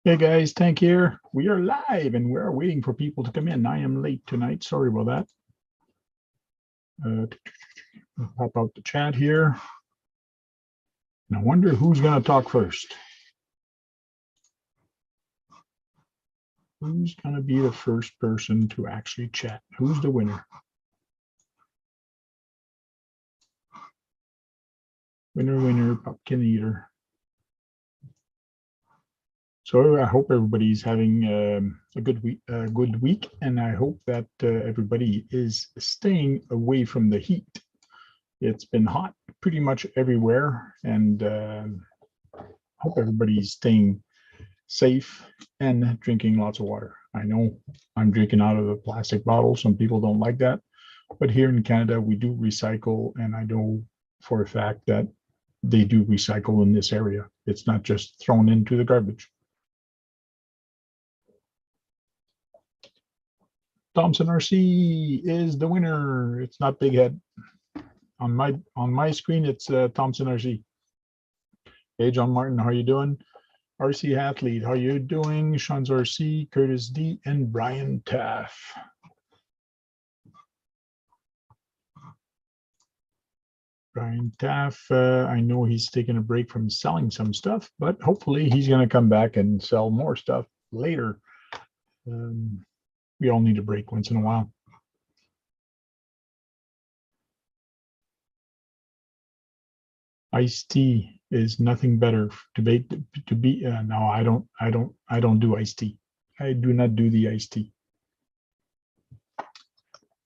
Hey guys, Tank here. We are live and we're waiting for people to come in. I am late tonight. Sorry about that. Pop out the chat here. And I wonder who's going to talk first. Who's going to be the first person to actually chat? Who's the winner? Winner, pumpkin eater. So I hope everybody's having a good week, and I hope that everybody is staying away from the heat. It's been hot pretty much everywhere, and hope everybody's staying safe and drinking lots of water. I know I'm drinking out of a plastic bottle. Some people don't like that, but here in Canada, we do recycle, and I know for a fact that they do recycle in this area. It's not just thrown into the garbage. Thompson RC is the winner. It's not Big Head. On my screen, it's Thompson RC. Hey, John Martin, how you doing? RC Athlete, how you doing? Sean's RC, Curtis D, and Brian Taff. Brian Taff, I know he's taking a break from selling some stuff, but hopefully he's going to come back and sell more stuff later. We all need a break once in a while. Iced tea is nothing better to be no, I don't do iced tea. I do not do the iced tea.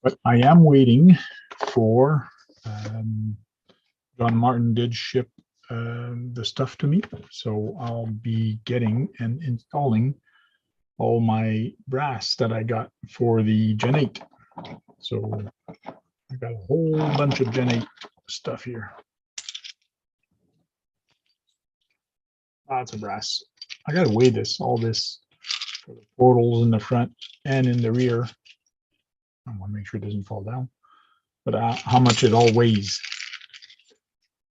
But I am waiting for John Martin did ship the stuff to me, so I'll be getting and installing all my brass that I got for the Gen 8. So I got a whole bunch of Gen 8 stuff here. Lots of brass. I gotta weigh all this for the portals in the front and in the rear. I want to make sure it doesn't fall down, but how much it all weighs.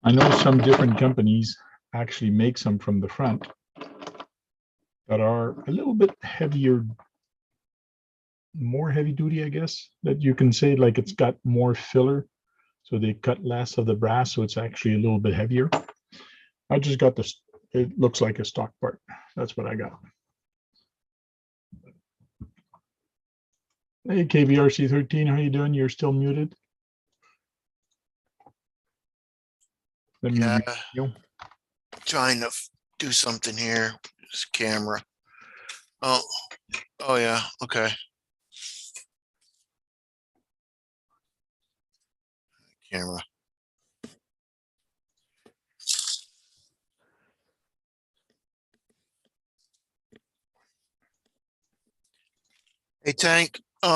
I know some different companies actually make some from the front that are a little bit heavier, more heavy duty, I guess, that you can say, like it's got more filler. So they cut less of the brass, so it's actually a little bit heavier. I just got this, it looks like a stock part. That's what I got. Hey, KVRC13, how you doing? You're still muted. Let me trying to do something here. This camera. Oh yeah. Okay. Camera. Hey, Tank. You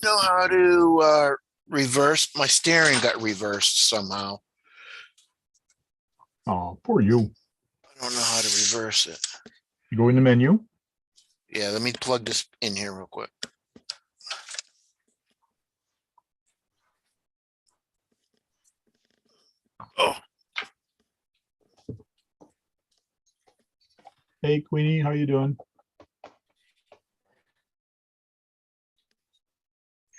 know how to reverse? My steering got reversed somehow. Oh, poor you. I don't know how to reverse it. You go in the menu. Yeah, let me plug this in here real quick. Oh. Hey, Queenie, how you doing?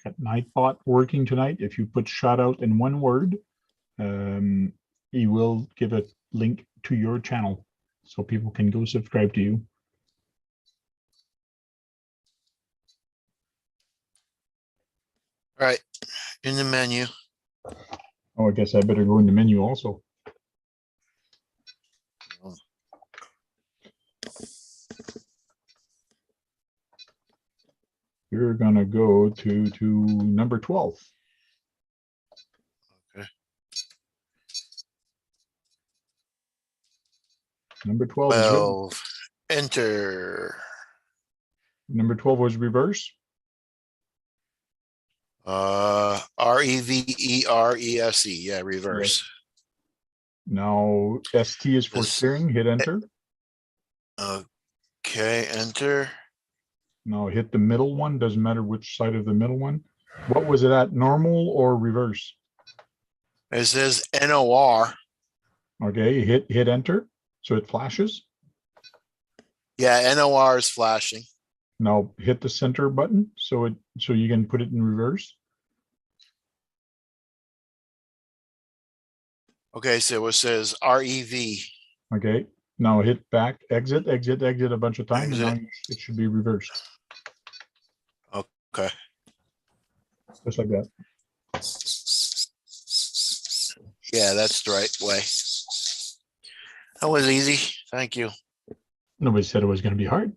Got Nightbot working tonight. If you put shout out in one word, he will give a link to your channel so people can go subscribe to you. All right, in the menu. Oh, I guess I better go in the menu also. You're gonna go to number 12. Okay. Number 12. 12. Enter. Number 12 was reverse. REVERESE. Yeah, reverse. Yes. Now ST is for steering. Hit enter. Okay, enter. Now hit the middle one. Doesn't matter which side of the middle one. What was it at? Normal or reverse? It says NOR. Okay, hit enter. So it flashes. Yeah, NOR is flashing. Now hit the center button so you can put it in reverse. Okay, so it says REV. Okay. Now hit back, exit a bunch of times, and Exit. now it should be reversed. Okay. Just like that. Yeah, that's the right way. That was easy. Thank you. Nobody said it was going to be hard.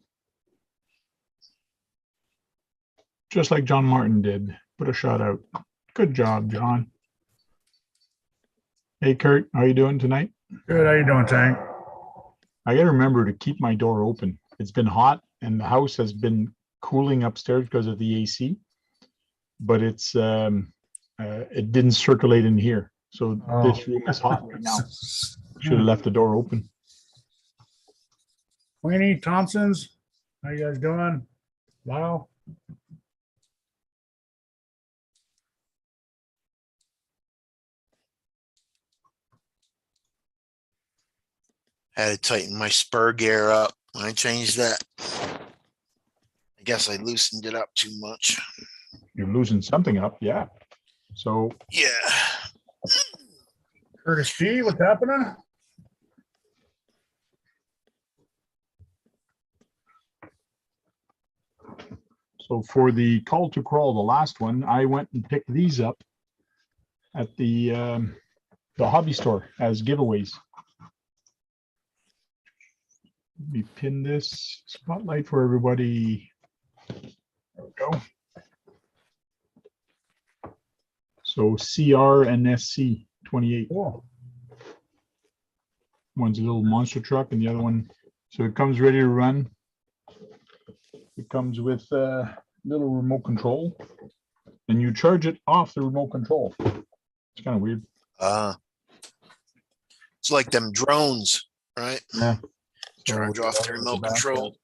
Just like John Martin did. Put a shot out. Good job, John. Hey, Kurt, how you doing tonight? Good. How you doing, Tank? I got to remember to keep my door open. It's been hot, and the house has been cooling upstairs because of the AC, but it didn't circulate in here. So this room is hot right now. Should have left the door open. Queenie Thompson's, how you guys doing? Wow. Had to tighten my spur gear up. I changed that. I guess I loosened it up too much. You're losing something up, yeah. So Yeah. Curtis G, what's happening? So for the call to crawl, the last one, I went and picked these up at the hobby store as giveaways. Let me pin this spotlight for everybody. There we go. So CR and SC 28. Cool. One's a little monster truck and the other one, so it comes ready to run. It comes with a little remote control, and you charge it off the remote control. It's kind of weird. It's like them drones, right? Yeah. Charge off the remote control.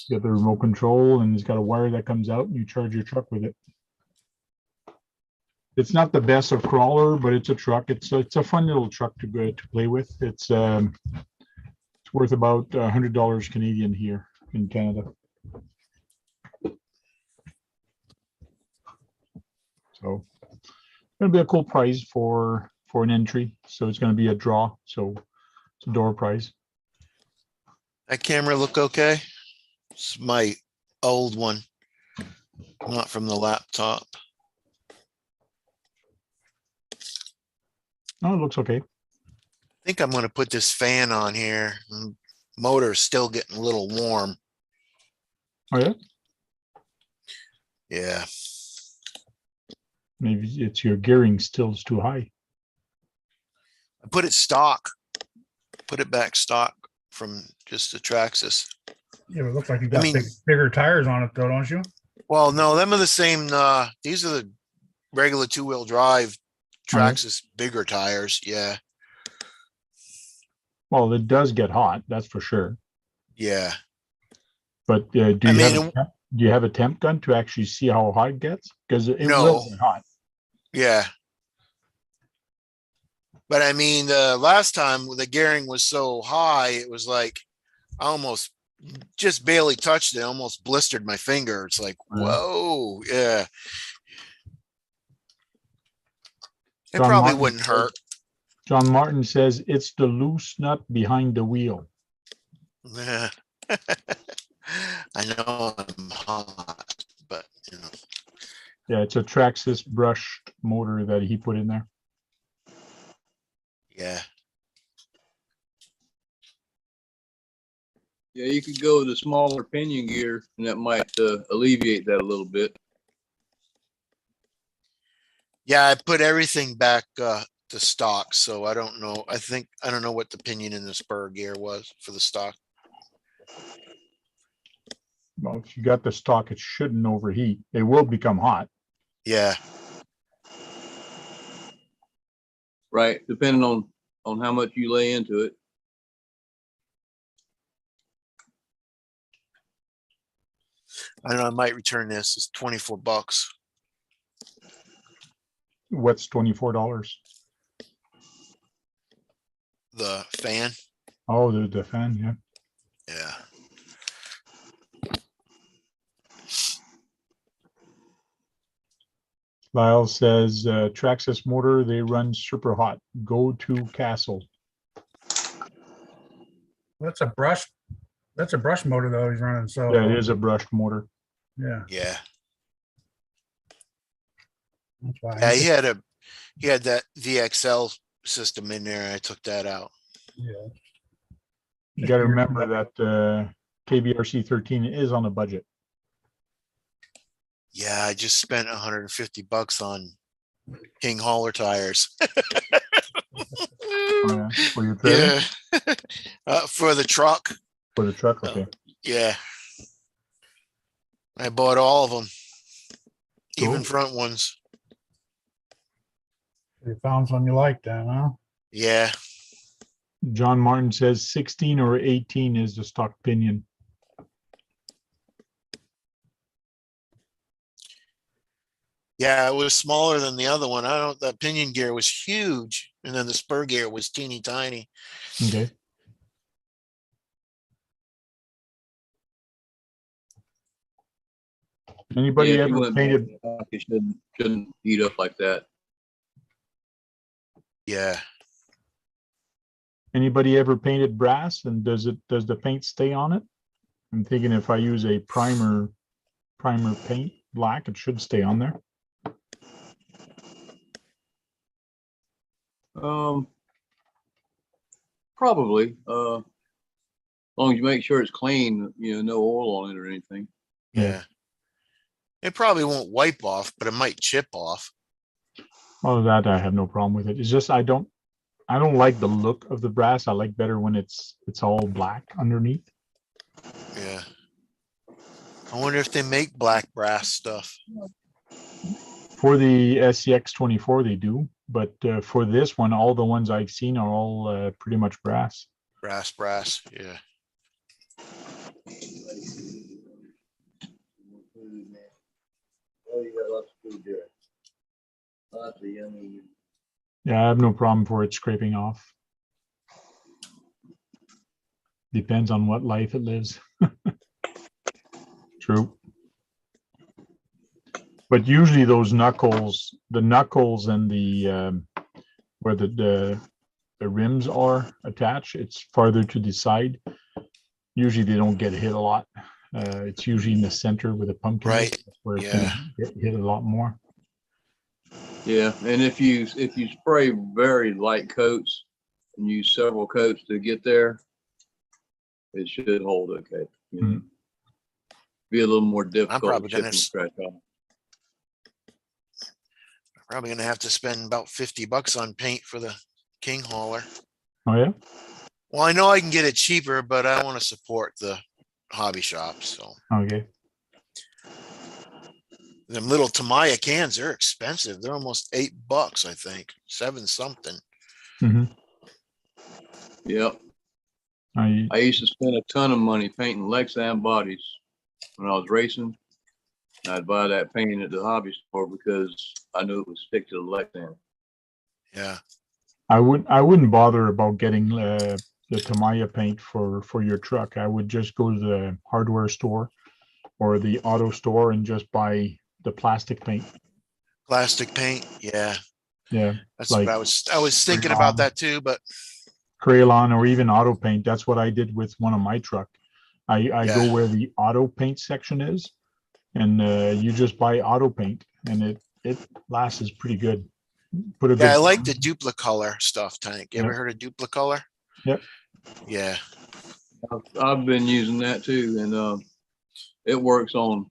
You got the remote control, and it's got a wire that comes out, and you charge your truck with it. It's not the best of crawler, but it's a truck. It's a fun little truck to play with. It's worth about $100 Canadian here in Canada. So it's going to be a cool prize for an entry. So it's going to be a draw. So it's a door prize. That camera look okay? It's my old one, not from the laptop. Oh, it looks okay. I think I'm going to put this fan on here. Motor's still getting a little warm. Oh yeah. Yeah. Maybe it's your gearing still is too high. I put it stock. Put it back stock from just the Traxxas. Yeah, but it looks like you got mean- bigger tires on it though, don't you? Well, no, them are the same. These are the regular two-wheel drive Traxxas bigger tires. Yeah. Well, it does get hot, that's for sure. Yeah. But do you have a temp gun to actually see how hot it gets? Because it No. will get hot. Yeah. But I mean, the last time the gearing was so high, it was like I almost just barely touched it, almost blistered my finger. It's like, whoa, yeah. It John probably Martin wouldn't says- hurt. John Martin says it's the loose nut behind the wheel. Yeah. I know I'm hot, but you know. Yeah, it's a Traxxas brushed motor that he put in there. Yeah. Yeah, you could go with a smaller pinion gear, and that might alleviate that a little bit. Yeah, I put everything back to stock, so I don't know. I don't know what the pinion in the spur gear was for the stock. Well, if you got the stock, it shouldn't overheat. It will become hot. Yeah. Right, depending on how much you lay into it. I don't know. I might return this. It's $24. What's $24? The fan. Oh, the fan, yeah. Yeah. Lyle says, Traxxas motor, they run super hot. Go to Castle. That's a brush. That's a brush motor though he's running. So Yeah, it is a brushed motor. yeah, Yeah. that's why. Yeah, he had that VXL system in there. I took that out. Yeah. You got to remember that KBRC 13 is on a budget. Yeah, I just spent $150 on King Hauler tires. Oh, yeah. For your trailer? Yeah. For the truck. For the truck, okay. Yeah. I bought all of them, even Cool. front ones. You found some you like then, huh? Yeah. John Martin says 16 or 18 is the stock pinion. Yeah, it was smaller than the other one. The pinion gear was huge. And then the spur gear was teeny tiny. Okay. Anybody Yeah, if you ever went painted? back, it shouldn't heat up like that. Yeah. Anybody ever painted brass, and does the paint stay on it? I'm thinking if I use a primer paint black, it should stay on there. Probably. As long as you make sure it's clean, no oil on it or anything. Yeah. It probably won't wipe off, but it might chip off. Well, that I have no problem with it. It's just I don't like the look of the brass. I like better when it's all black underneath. Yeah. I wonder if they make black brass stuff. For the SCX 24, they do, but for this one, all the ones I've seen are all pretty much brass. Brass. Yeah. Oh, you got lots of food there. Lots of yummy. Yeah, I have no problem for it scraping off. Depends on what life it lives. True. But usually those knuckles, the knuckles and the where the rims are attached, it's farther to the side. Usually they don't get hit a lot. It's usually in the center where the pumpkin is, Right. where it's Yeah. gonna get hit a lot more. Yeah, and if you spray very light coats and use several coats to get there, it should hold okay. Be a little more difficult probably to chip gonna and scratch off. Probably gonna have to spend about $50 on paint for the King Hauler. Oh yeah. Well, I know I can get it cheaper, but I want to support the hobby shop. So Okay. them little Tamiya cans, they're expensive. They're almost $8, I think, 7 something. Mm-hmm. Yep. I used to spend a ton of money painting Lexan bodies when I was racing. I'd buy that paint at the hobby store because I knew it would stick to the Lexan. Yeah. I wouldn't bother about getting the Tamiya paint for your truck. I would just go to the hardware store or the auto store and just buy the plastic paint. Plastic paint. Yeah. Yeah. That's Like what I was thinking about that too, but Crayon or even auto paint. That's what I did with one of my truck. I go where the auto paint section is, and you just buy auto paint, and it lasts pretty good. Put a good. I like the Duplicolor stuff, Tank. You ever heard of Duplicolor? Yep. Yeah. I've been using that too, and it works on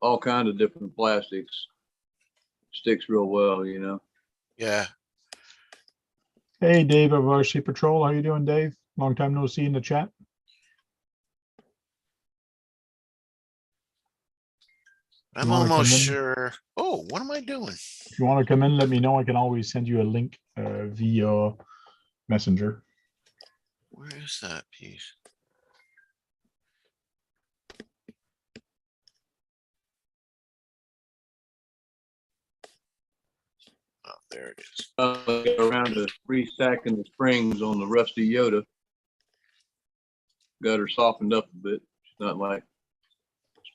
all kinds of different plastics. Sticks real well, Yeah. Hey, Dave of RC Patrol. How you doing, Dave? Long time no see in the chat. I'm almost sure. Oh, what am I doing? If you want to come in, let me know. I can always send you a link via Messenger. Where is that piece? Oh, there it is. Around to restacking the springs on the rusty Yoda. Got her softened up a bit. She's not like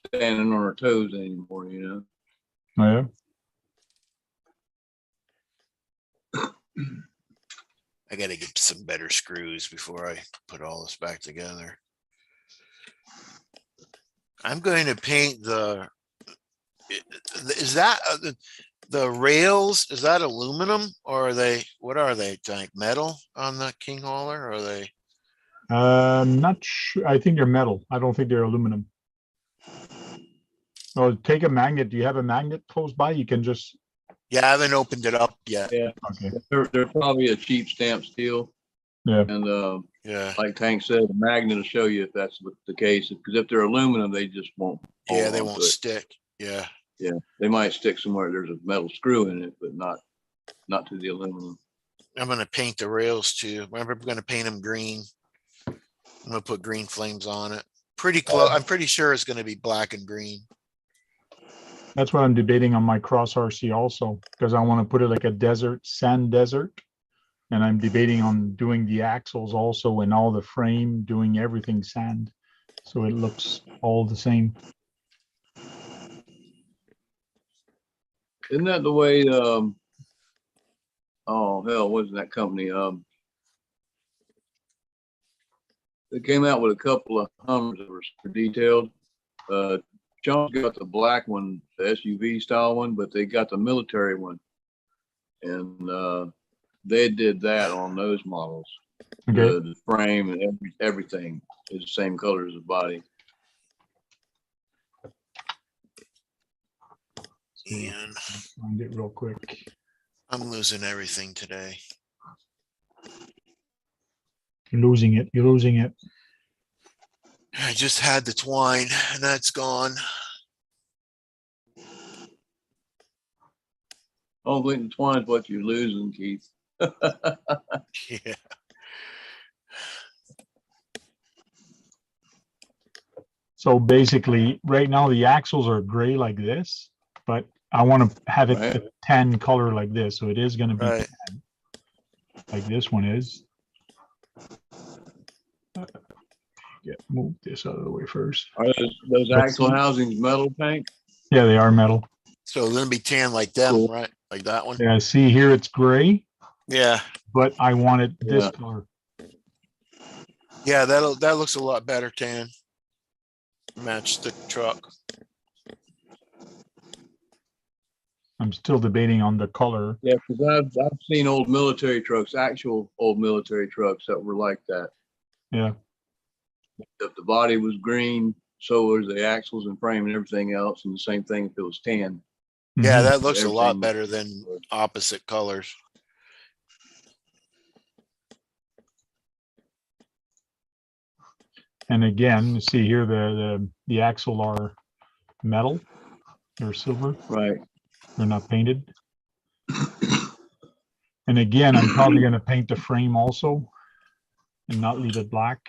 standing on her toes anymore, Oh yeah. got to get some better screws before I put all this back together. I'm going to paint is that the rails? Is that aluminum or are they, what are they, like metal on the king hauler? Or are they? Not sure. I think they're metal. I don't think they're aluminum. Oh, take a magnet. Do you have a magnet close by? You can just. Yeah, I haven't opened it up yet. Yeah, Okay. they're probably a cheap stamp steel. Yeah. And Yeah. like Tank said, the magnet will show you if that's the case. Because if they're aluminum, they just won't. Yeah, hold they on won't to it. stick. Yeah. Yeah, they might stick somewhere. There's a metal screw in it, but not to the aluminum. I'm going to paint the rails too. Remember, I'm going to paint them green. I'm going to put green flames on it. Pretty close. I'm pretty sure it's going to be black and green. That's what I'm debating on my cross RC also, because I want to put it like a desert, sand desert. And I'm debating on doing the axles also and all the frame, doing everything sand. So it looks all the same. Isn't that the way? Oh hell, wasn't that company? They came out with a couple of Hummers that were super detailed. John's got the black one, the SUV style one, but they got the military one, and they did that on those models. Okay. The frame and everything is the same color as the body. And Find it real quick. I'm losing everything today. You're losing it. You're losing it. I just had the twine and that's gone. Oh, the twine's what you're losing, Keith. Yeah. So basically, right now the axles are gray like this, but I want to have it Right. the tan color like this. So it is going to be Right. tan, like this one is. Move this out of the way first. Are those Let's axle see. housings metal, Tank? Yeah, they are metal. So it's going to be tan like them, Cool. right? Like that one. Yeah, see here it's gray, Yeah. but I want it this Yeah. color. Yeah. That looks a lot better tan. Match the truck. I'm still debating on the color. Yeah, because I've seen old military trucks, actual old military trucks that were like that. Yeah. If the body was green, so was the axles and frame and everything else, and the same thing if it was tan. Yeah, Mhm. that looks a lot Everything- better than opposite colors. And again, you see here the axle are metal. They're silver. Right. They're not painted. And again, I'm probably going to paint the frame also and not leave it black.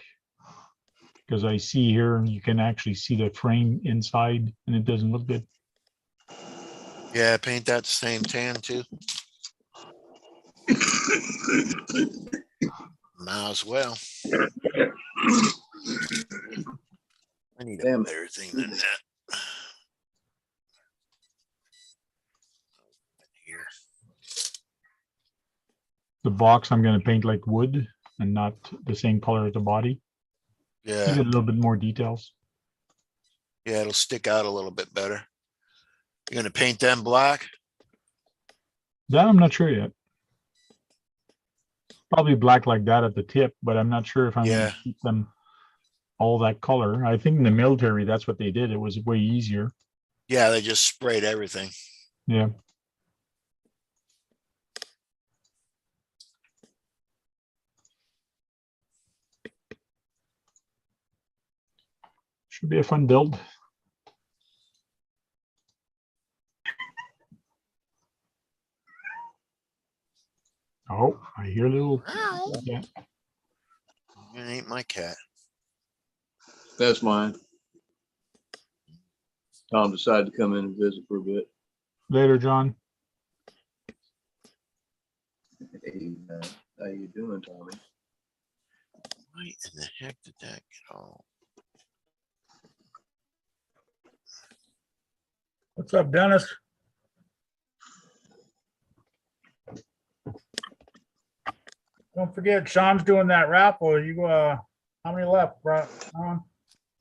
Because I see here, you can actually see the frame inside and it doesn't look good. Yeah, paint that the same tan too. Might as well. I need a Damn. better thing than that. Here. The box I'm going to paint like wood and not the same color as the body. Give Yeah. it a little bit more details. Yeah, it'll stick out a little bit better. You're gonna paint them black? That I'm not sure yet. Probably black like that at the tip, but I'm not sure if I'm going Yeah. to keep them all that color. I think in the military, that's what they did. It was way easier. Yeah, they just sprayed everything. Yeah. Should be a fun build. Oh, I hear a little. Yeah. It ain't my cat. That's mine. Tom decided to come in and visit for a bit. Later, John. Hey, how you doing, Tommy? Why in the heck did that get all? What's up, Dennis? Don't forget, Sean's doing that raffle. You, how many left, bro? How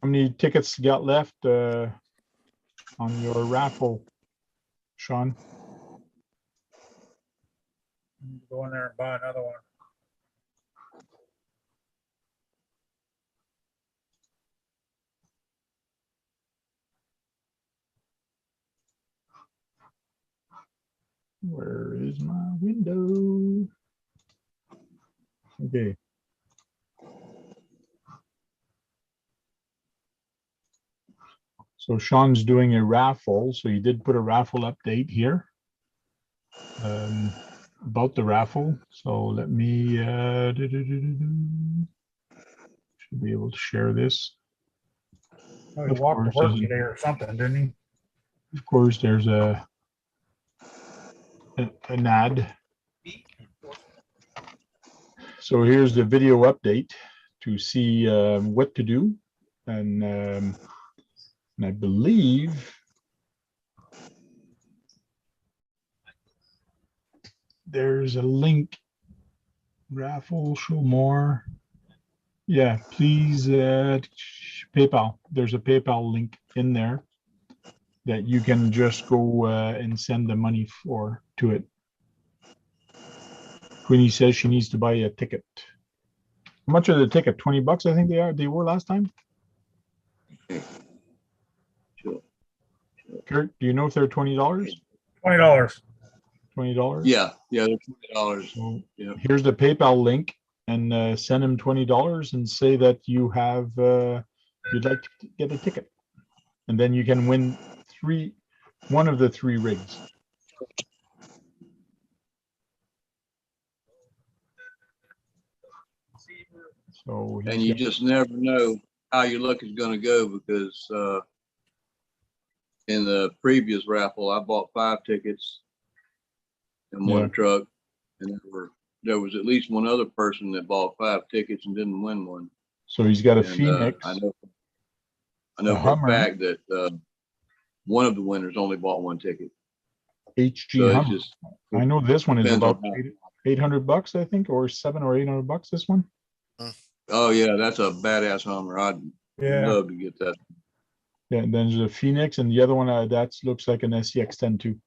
many tickets you got left on your raffle, Sean? Go in there and buy another one. Where is my window? Okay. So Sean's doing a raffle. So he did put a raffle update here about the raffle. So let me should be able to share this. Oh, he Of walked to course, work there's today or something, didn't he? Of course, there's an ad. So here's the video update to see what to do, and I believe there's a link. Raffle, show more. Yeah, please PayPal. There's a PayPal link in there that you can just go and send the money to it. Queenie says she needs to buy a ticket. How much are the ticket? 20 bucks, I think they were last time. Sure. Kurt, do you know if they're $20? $20. $20? Yeah, they're $20. So Yeah. here's the PayPal link, and send him $20 and say that you have you'd like to get a ticket, and then you can win one of the 3 rigs. So And you just never know how your luck is going to go, because in the previous raffle, I bought 5 tickets and won a truck, and there was at least one other person that bought 5 tickets and didn't win one. So he's got a And, Phoenix. I know for Hummer. a fact that one of the winners only bought 1 ticket. HG So Hummer. I know this one is depends about on 800 bucks, I think, or 700 or 800 bucks. This one. Oh yeah, that's a badass Hummer. I'd love to get that. Yeah, and then there's a Phoenix, and the other one that looks like an SCX-10 too,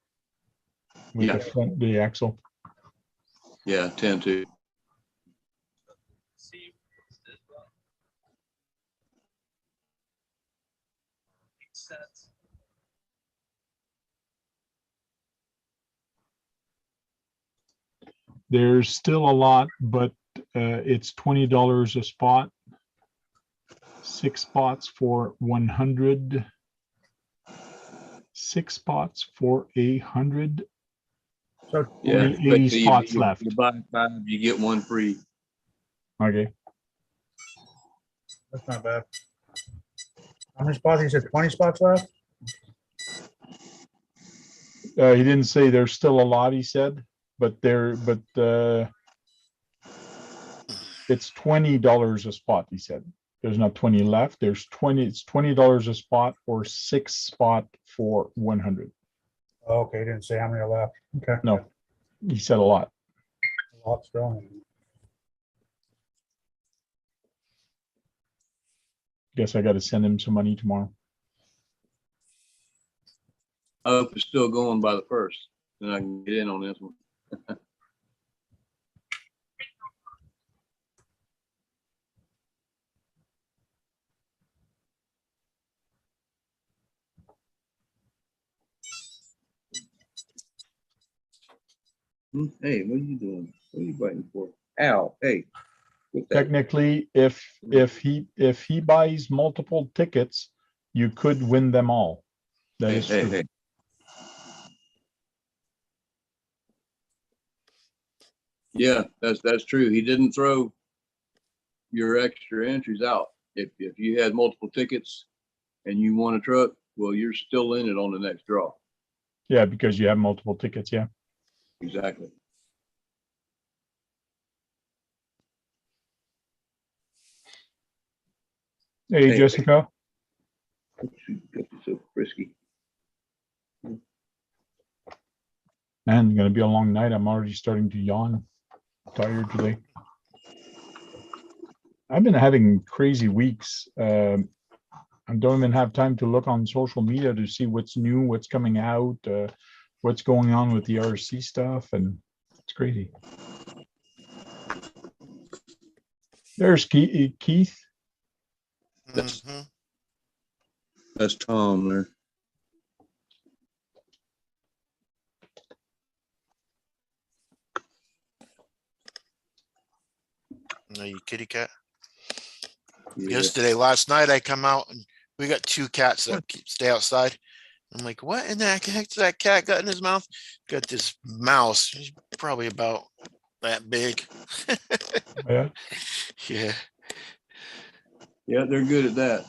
with the axle. Yeah, 10-2. There's still a lot, but it's $20 a spot. 6 spots for 100. 6 spots for 100. So Yeah, 80 spots left. You buy 5, you get 1 free. Okay. that's not bad. How many spots? You said 20 spots left? He didn't say there's still a lot, he said, but it's $20 a spot, he said. There's not 20 left. There's 20. It's $20 a spot, or 6 spot for 100. Okay, he didn't say how many are left. Okay. No, he said a lot. A lot still. Guess I got to send him some money tomorrow. I hope it's still going by the 1st, then I can get in on this one. Hey, what are you doing? What are you biting for? Ow! Hey. Technically, if he buys multiple tickets, you could win them all. That is true. Hey. Yeah, that's true. He didn't throw your extra entries out. If you had multiple tickets and you won a truck, well, you're still in it on the next draw. Yeah, because you have multiple tickets. Yeah. Exactly. Hey, Jessica. So frisky. Man, it's gonna be a long night. I'm already starting to yawn. I'm tired today. I've been having crazy weeks. I don't even have time to look on social media to see what's new, what's coming out, what's going on with the RC stuff, and it's crazy. There's Keith. Mhm. That's Tom there. No, you kitty cat. Yeah. Last night, I come out and we got 2 cats that stay outside. I'm like, what in the heck's that cat got in his mouth? Got this mouse. He's probably about that big. Yeah. Yeah. Yeah, they're good at that.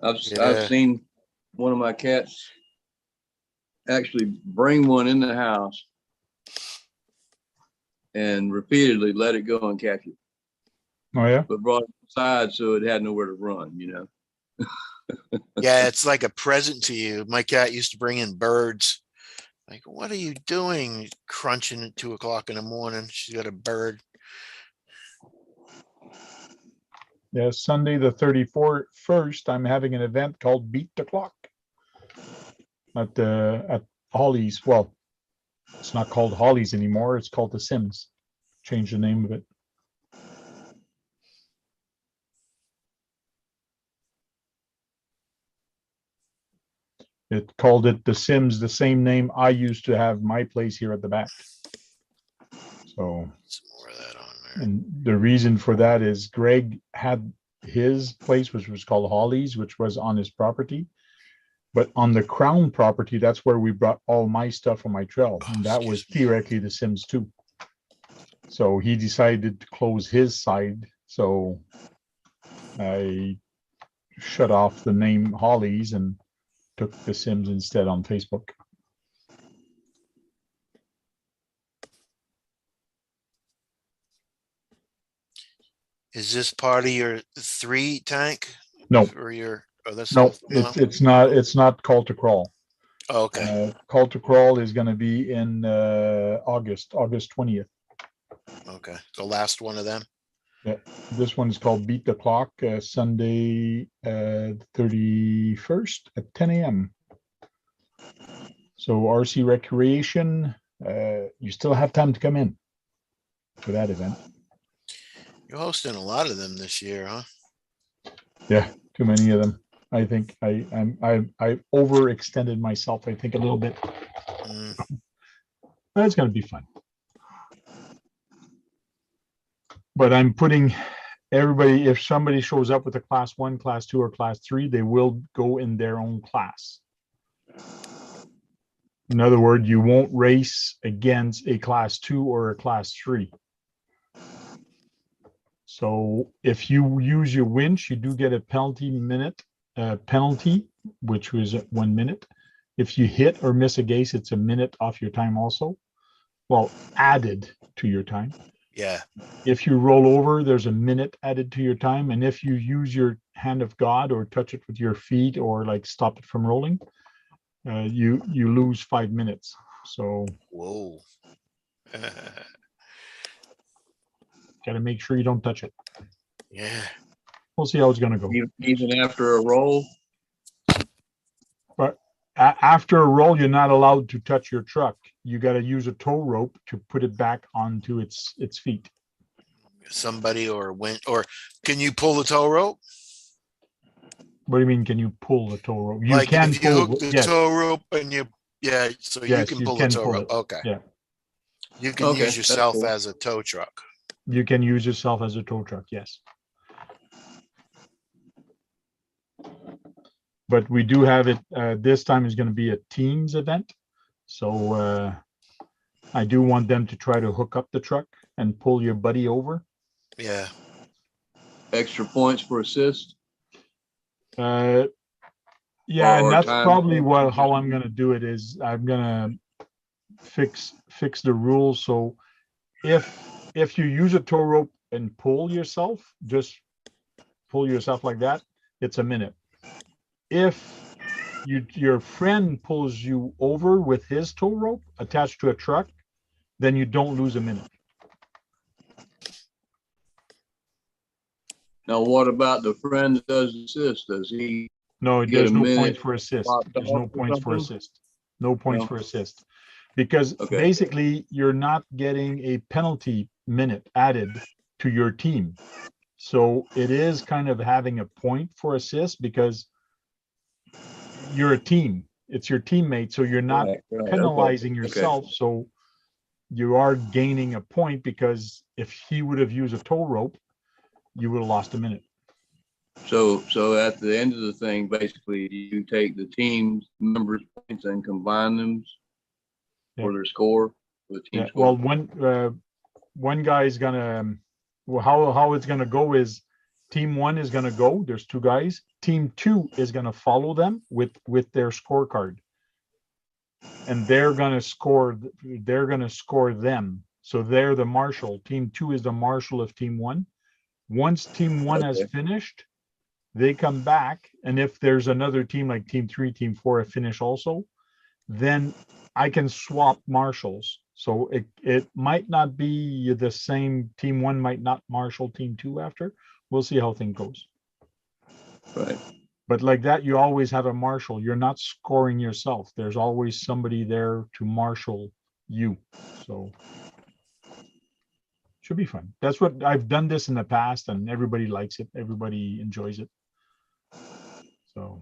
I've Yeah. seen one of my cats actually bring one in the house and repeatedly let it go and catch it. Oh yeah. But brought it inside so it had nowhere to run, you know. Yeah, it's like a present to you. My cat used to bring in birds. Like, what are you doing? Crunching at 2 o'clock in the morning. She's got a bird. Yeah, Sunday the 31st, I'm having an event called Beat the Clock at Holly's. Well, it's not called Holly's anymore. It's called The Sims. Change the name of it. It called it The Sims, the same name I used to have my place here at the back. So, Some more of that on there. and the reason for that is Greg had his place, which was called Holly's, which was on his property. But on the Crown property, that's where we brought all my stuff on my trail. And that was theoretically The Sims 2. So he decided to close his side. So I shut off the name Holly's and took The Sims instead on Facebook. Is this part of your 3 tank? No, Or your, oh, that's no, no? it's not Call to Crawl. Oh, okay. Call to Crawl is going to be in August 20th. Okay. The last one of them. Yeah, this one's called Beat the Clock, Sunday 31st at 10 a.m. So RC Recreation, you still have time to come in for that event. You're hosting a lot of them this year, huh? Yeah, too many of them. I think I overextended myself, I think, a little bit. That's going to be fun. But I'm putting everybody, if somebody shows up with a class 1, class 2, or class 3, they will go in their own class. In other words, you won't race against a class 2 or a class 3. So if you use your winch, you do get a penalty, which was 1 minute. If you hit or miss a gate, it's a minute off your time also. Well, added to your time. Yeah. If you roll over, there's a minute added to your time. And if you use your hand of God or touch it with your feet or like stop it from rolling, you lose 5 minutes. So Whoa. got to make sure you don't touch it. Yeah. We'll see how it's going to go. Even after a roll? But after a roll, you're not allowed to touch your truck. You got to use a tow rope to put it back onto its feet. Somebody or can you pull the tow rope? What do you mean? Can you pull the tow rope? You like can if you pull. hook the Yes. tow rope and you can pull the tow rope. It. Okay. Yeah. You can use yourself as a tow truck. You can use yourself as a tow truck. Yes. But we do have it. This time is going to be a teams event. So I do want them to try to hook up the truck and pull your buddy over. Yeah. Extra points for assist? Yeah, and that's probably how I'm going to do it is I'm going to fix the rules. So if you use a tow rope and pull yourself, just pull yourself like that, it's a minute. If your friend pulls you over with his tow rope attached to a truck, then you don't lose a minute. Now, what about the friend that does assist? Does he No, get there's a no minute points for assist. locked There's off no or points for something? assist. No points No? for assist. Because Okay. basically you're not getting a penalty minute added to your team. So it is kind of having a point for assist because you're a team. It's your teammate. So you're not Right, penalizing okay. yourself. So you are gaining a point because if he would have used a tow rope, you would have lost a minute. So at the end of the thing, basically, you take the team's members' points and combine them for their score, for the team Yeah, score. well, one guy is gonna, well, how it's gonna go is team one is gonna go, there's two guys. Team two is gonna follow them with their scorecard. And they're gonna score them. So they're the marshal. Team two is the marshal of team one. Once team one has Okay. finished, they come back. And if there's another team like team three, team four have finished also, then I can swap marshals. So it might not be the same. Team one might not marshal team two after. We'll see how things goes. Right. But like that, you always have a marshal. You're not scoring yourself. There's always somebody there to marshal you. So should be fun. That's what I've done this in the past and everybody likes it. Everybody enjoys it. So.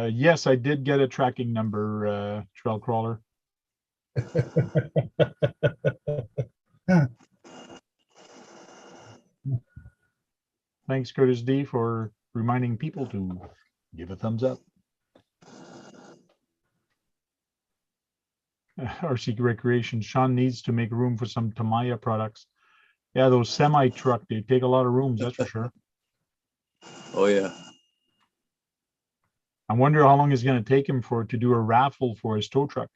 Yes, I did get a tracking number, Trail Crawler. Thanks, Curtis D, for reminding people to give a thumbs up. RC Recreation, Sean needs to make room for some Tamiya products. Yeah, those semi-truck, they take a lot of rooms, that's for sure. Oh, yeah. I wonder how long it's going to take him to do a raffle for his tow truck.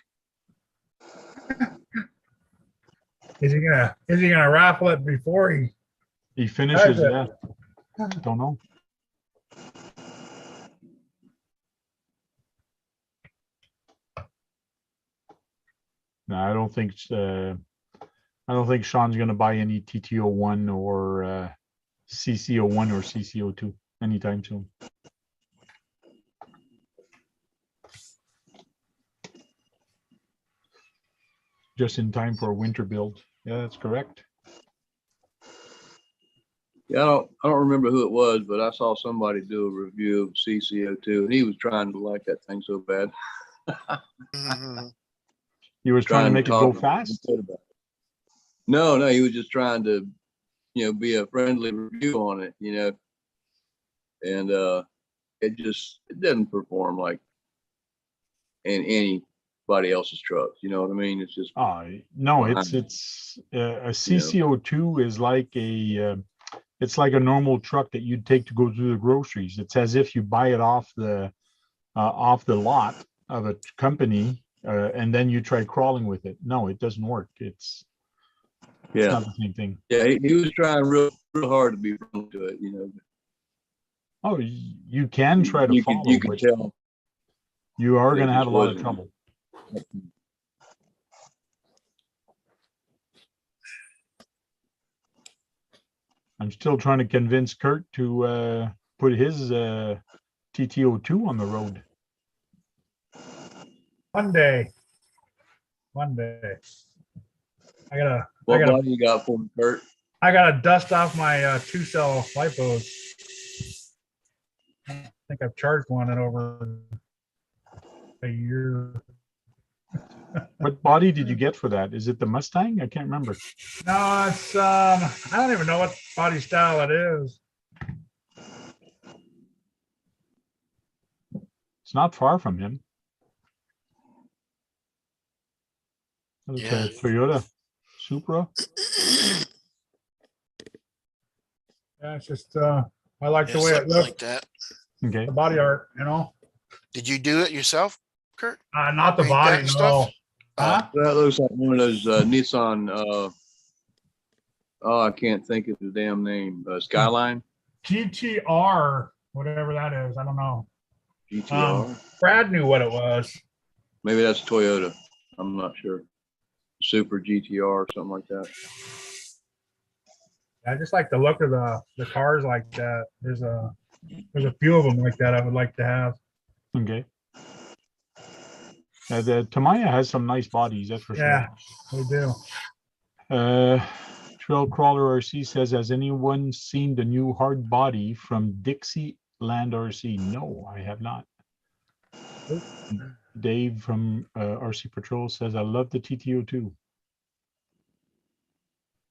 Is he gonna raffle it before He finishes, it. yeah. Don't know. No, I don't think Sean's going to buy any TT01 or CC01 or CC02 anytime soon. Just in time for a winter build. Yeah, that's correct. Yeah, I don't remember who it was, but I saw somebody do a review of CCO2, and he was trying to like that thing so bad. He was trying to make it go fast. No, he was just trying to, be a friendly review on it, and it doesn't perform like in anybody else's trucks. You know what I mean? It's just no, it's a CCO2 is like it's like a normal truck that you'd take to go do the groceries. It's as if you buy it off the lot of a company and then you try crawling with it. No, it doesn't work. It's not the same thing. Yeah, he was trying real hard to be friendly to it, Oh, you can try to follow, you could tell. You are going to have a lot of trouble. I'm still trying to convince Kurt to put his TT02 on the road. One day. What body you got for me, Kurt? I gotta dust off my 2-cell lipos. I think I've charged one in over a year. What body did you get for that? Is it the Mustang? I can't remember. No, it's I don't even know what body style it is. It's not far from him. It's a Toyota Supra. Yeah, it's just I like the way it looks. Like that. Okay. The body art, Did you do it yourself, Kurt? Not the Paint body, that no. stuff? Huh? That looks like one of those Nissan. I can't think of the damn name. Skyline. GTR, whatever that is. I don't know. GTR. Brad knew what it was. Maybe that's Toyota. I'm not sure. Super GTR or something like that. I just like the look of the cars like that. There's a few of them like that I would like to have. Okay. The Tamiya has some nice bodies, that's for Yeah, sure. we do. Trail Crawler RC says, has anyone seen the new hard body from Dixieland RC? No, I have not. Dave from RC Patrol says, I love the TTO too.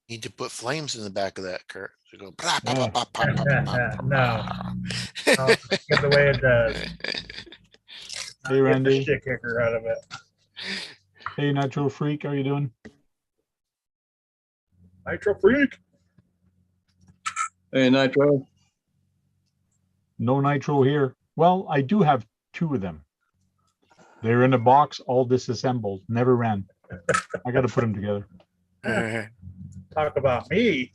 Need to put flames in the back of that, Kurt. So go, bah, bah, Yeah. bah, bah, bah, bah, bah, No. bah. Oh, get the way it does. Hey, Get the Randy. shit kicker out of it. Hey, Nitro Freak, how you doing? Nitro Freak. Hey, Nitro. No Nitro here. Well, I do have 2 of them. They're in a box, all disassembled, never ran. I got to put them together. Talk about me.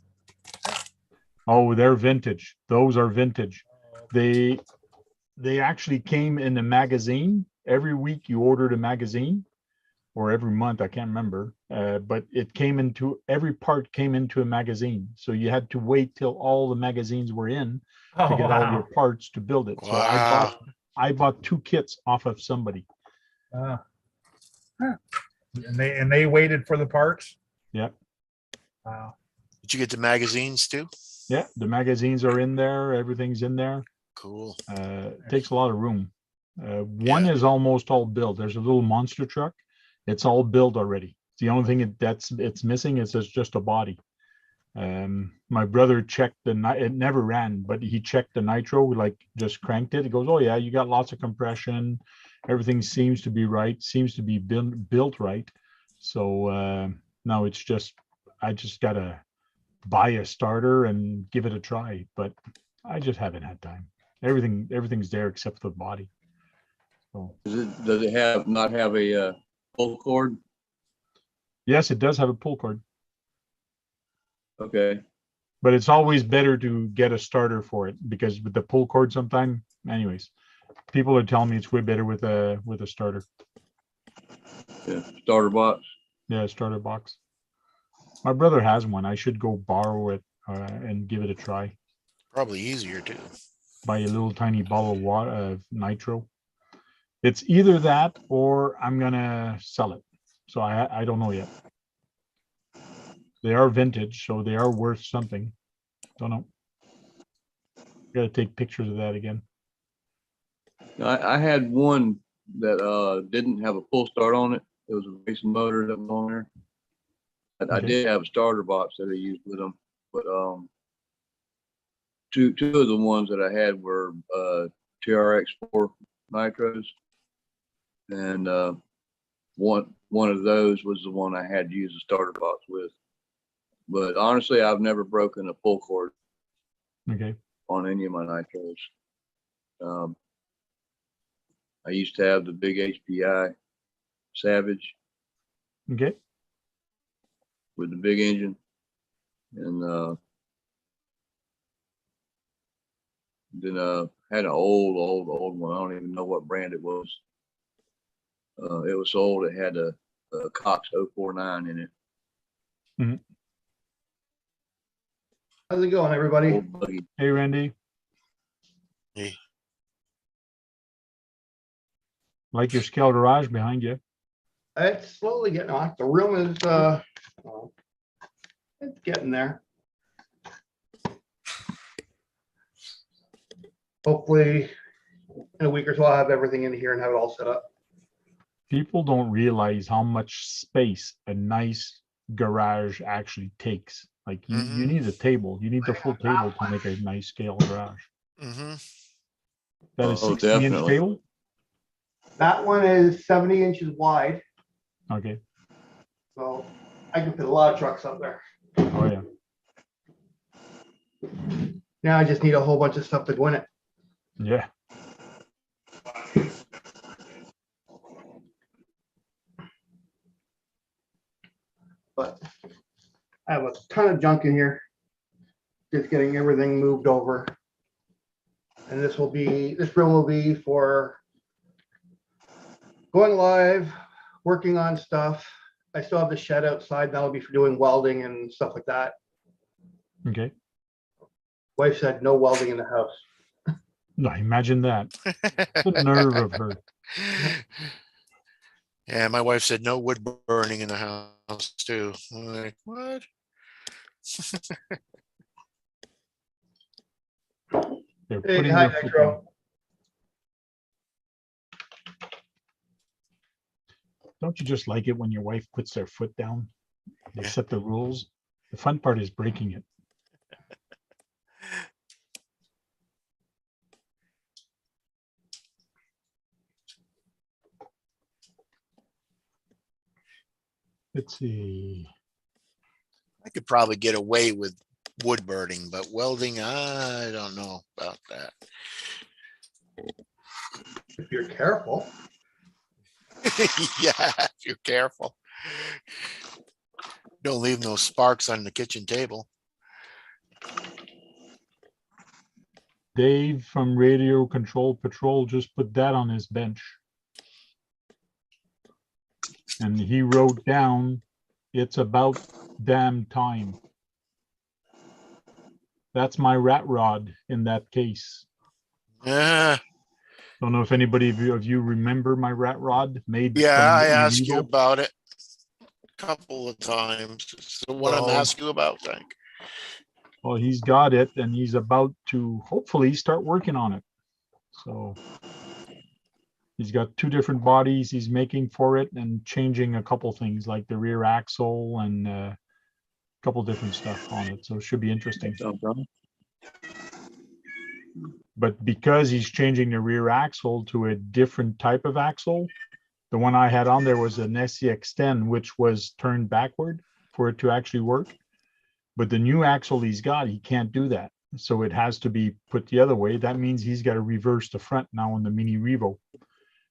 Oh, they're vintage. Those are vintage. They actually came in a magazine. Every week you ordered a magazine, or every month, I can't remember. But every part came into a magazine. So you had to wait till all the magazines were in to Oh, get all your wow. parts to build it. So Wow. I bought 2 kits off of somebody. Huh. And they waited for the parts. Yeah. Wow. Did you get the magazines too? Yeah, the magazines are in there. Everything's in there. Cool. It takes a lot of room. One Yeah. is almost all built. There's a little monster truck. It's all built already. The only thing it's missing is just a body. My brother checked it never ran, but he checked the nitro, like just cranked it. He goes, oh yeah, you got lots of compression. Everything seems to be right, seems to be built right. So now it's just, I just gotta buy a starter and give it a try, but I just haven't had time. Everything's there except for the body. So Does it not have a pull cord? yes, it does have a pull cord, Okay. but it's always better to get a starter for it, because with the pull cord sometime, anyways, people are telling me it's way better with a starter. Yeah. Starter box. Yeah, starter box. My brother has one. I should go borrow it and give it a try. Probably easier too. Buy a little tiny bottle of water of nitro. It's either that or I'm gonna sell it. So I don't know yet. They are vintage, so they are worth something. Don't know. Got to take pictures of that again. I had one that didn't have a full start on it. It was a racing motor that was on there. I Okay. did have a starter box that I used with them, but two of the ones that I had were TRX4 nitros, and one of those was the one I had to use a starter box with. But honestly, I've never broken a pull cord Okay. on any of my nitros. I used to have the big HPI Savage Okay. with the big engine, and then had an old one. I don't even know what brand it was. It was old. It had a Cox 049 in it. Mhm. How's it going, everybody? Old buggy. Hey, Randy. Hey. Like your scale garage behind you. It's slowly getting off. The room is it's getting there. Hopefully in a week or so I'll have everything in here and have it all set up. People don't realize how much space a nice garage actually takes. Like you need a table. You need the full table to make a nice scale garage. Mm-hmm. That is 60-inch definitely. table? That one is 70 inches wide, Okay. so I can fit a lot of trucks up there. Oh yeah. Now I just need a whole bunch of stuff to go in it. Yeah. But I have a ton of junk in here. Just getting everything moved over. And this room will be for going live, working on stuff. I still have the shed outside. That'll be for doing welding and stuff like that. Okay. Wife said no welding in the house. No, imagine that. The nerve of her. Yeah, my wife said no wood burning in the house too. I'm like, what? They're Hey, putting hi, their foot Nitro. down. Don't you just like it when your wife puts their foot down? They Yeah. set the rules. The fun part is breaking it. Let's see. I could probably get away with wood burning, but welding, I don't know about that. If you're careful. Yeah, if you're careful. Don't leave no sparks on the kitchen table. Dave from Radio Control Patrol just put that on his bench. And he wrote down, it's about damn time. That's my rat rod in that case. Yeah, Don't know if anybody of you remember my rat rod made. yeah, from I the asked you E-Revo. about it a couple of times. It's the one I'm Well, asking you about, I think. Well, he's got it and he's about to hopefully start working on it. So he's got two different bodies he's making for it and changing a couple things like the rear axle and a couple different stuff on it. So it should be interesting. But because he's changing the rear axle to a different type of axle, the one I had on there was an SCX10, which was turned backward for it to actually work. But the new axle he's got, he can't do that. So it has to be put the other way. That means he's got to reverse the front now on the Mini Revo,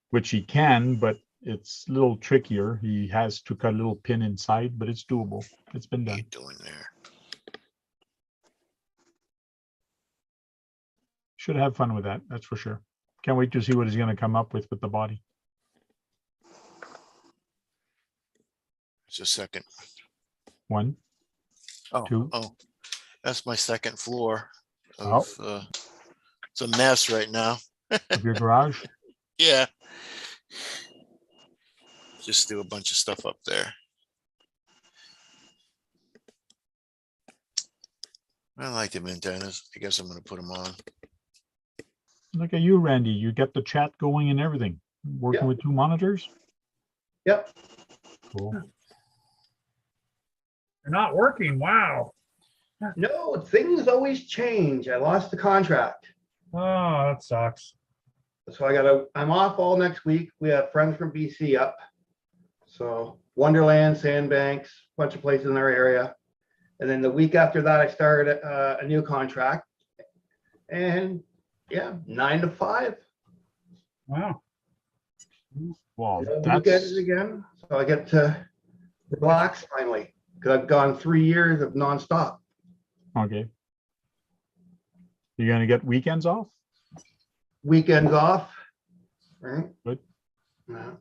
which he can, but it's a little trickier. He has to cut a little pin inside, but it's doable. It's been What are you done. doing there? Should have fun with that. That's for sure. Can't wait to see what he's going to come up with the body. Just a second. One, Oh, two. oh, that's my second floor. Oh. Of, it's a mess right now. Of your garage. Yeah. Just do a bunch of stuff up there. I like them antennas. I guess I'm going to put them on. Look at you, Randy. You get the chat going and everything. Working Yeah. with two monitors. Yep. Cool. They're not working. Wow. No, things always change. I lost the contract. Oh, that sucks. So I'm off all next week. We have friends from BC up. So Wonderland, Sandbanks, bunch of places in our area. And then the week after that, I started a new contract. And yeah, 9 to 5. Wow. Wow, Weekends that's again. So I get to relax finally. Because I've gone 3 years of nonstop. okay. You're gonna get weekends off? Weekends off. Right? Good. Yeah.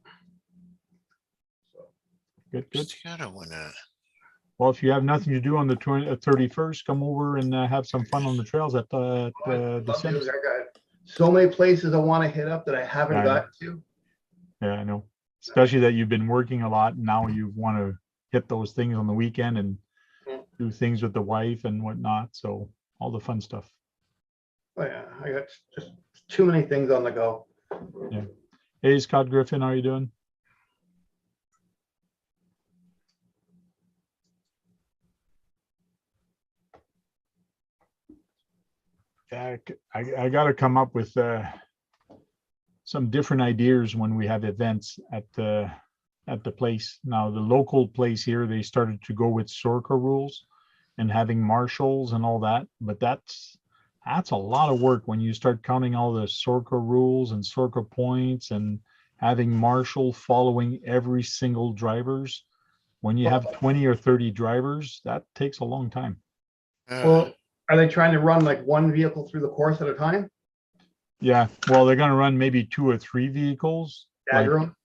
Good, good. Just the other one. Well, if you have nothing to do on the 31st, come over and have some fun on the trails at the Love to. Sims. I got so many places I want to hit up that I haven't Yeah, I got to. Yeah, I know. Especially that you've been working a lot and now you want to hit those things on the weekend and do things with the wife and whatnot. So all the fun stuff. Oh yeah, I got just too many things on the go. Yeah. Hey, Scott Griffin, how are you doing? Yeah, I got to come up with some different ideas when we have events at the place. Now, the local place here, they started to go with Sorca rules and having marshals and all that, but that's a lot of work when you start counting all the Sorca rules and Sorca points and having marshal following every single drivers. When you have 20 or 30 drivers, that takes a long time. Well, are they trying to run like one vehicle through the course at a time? Yeah, well, they're going to run maybe 2 or 3 vehicles. Stagger them?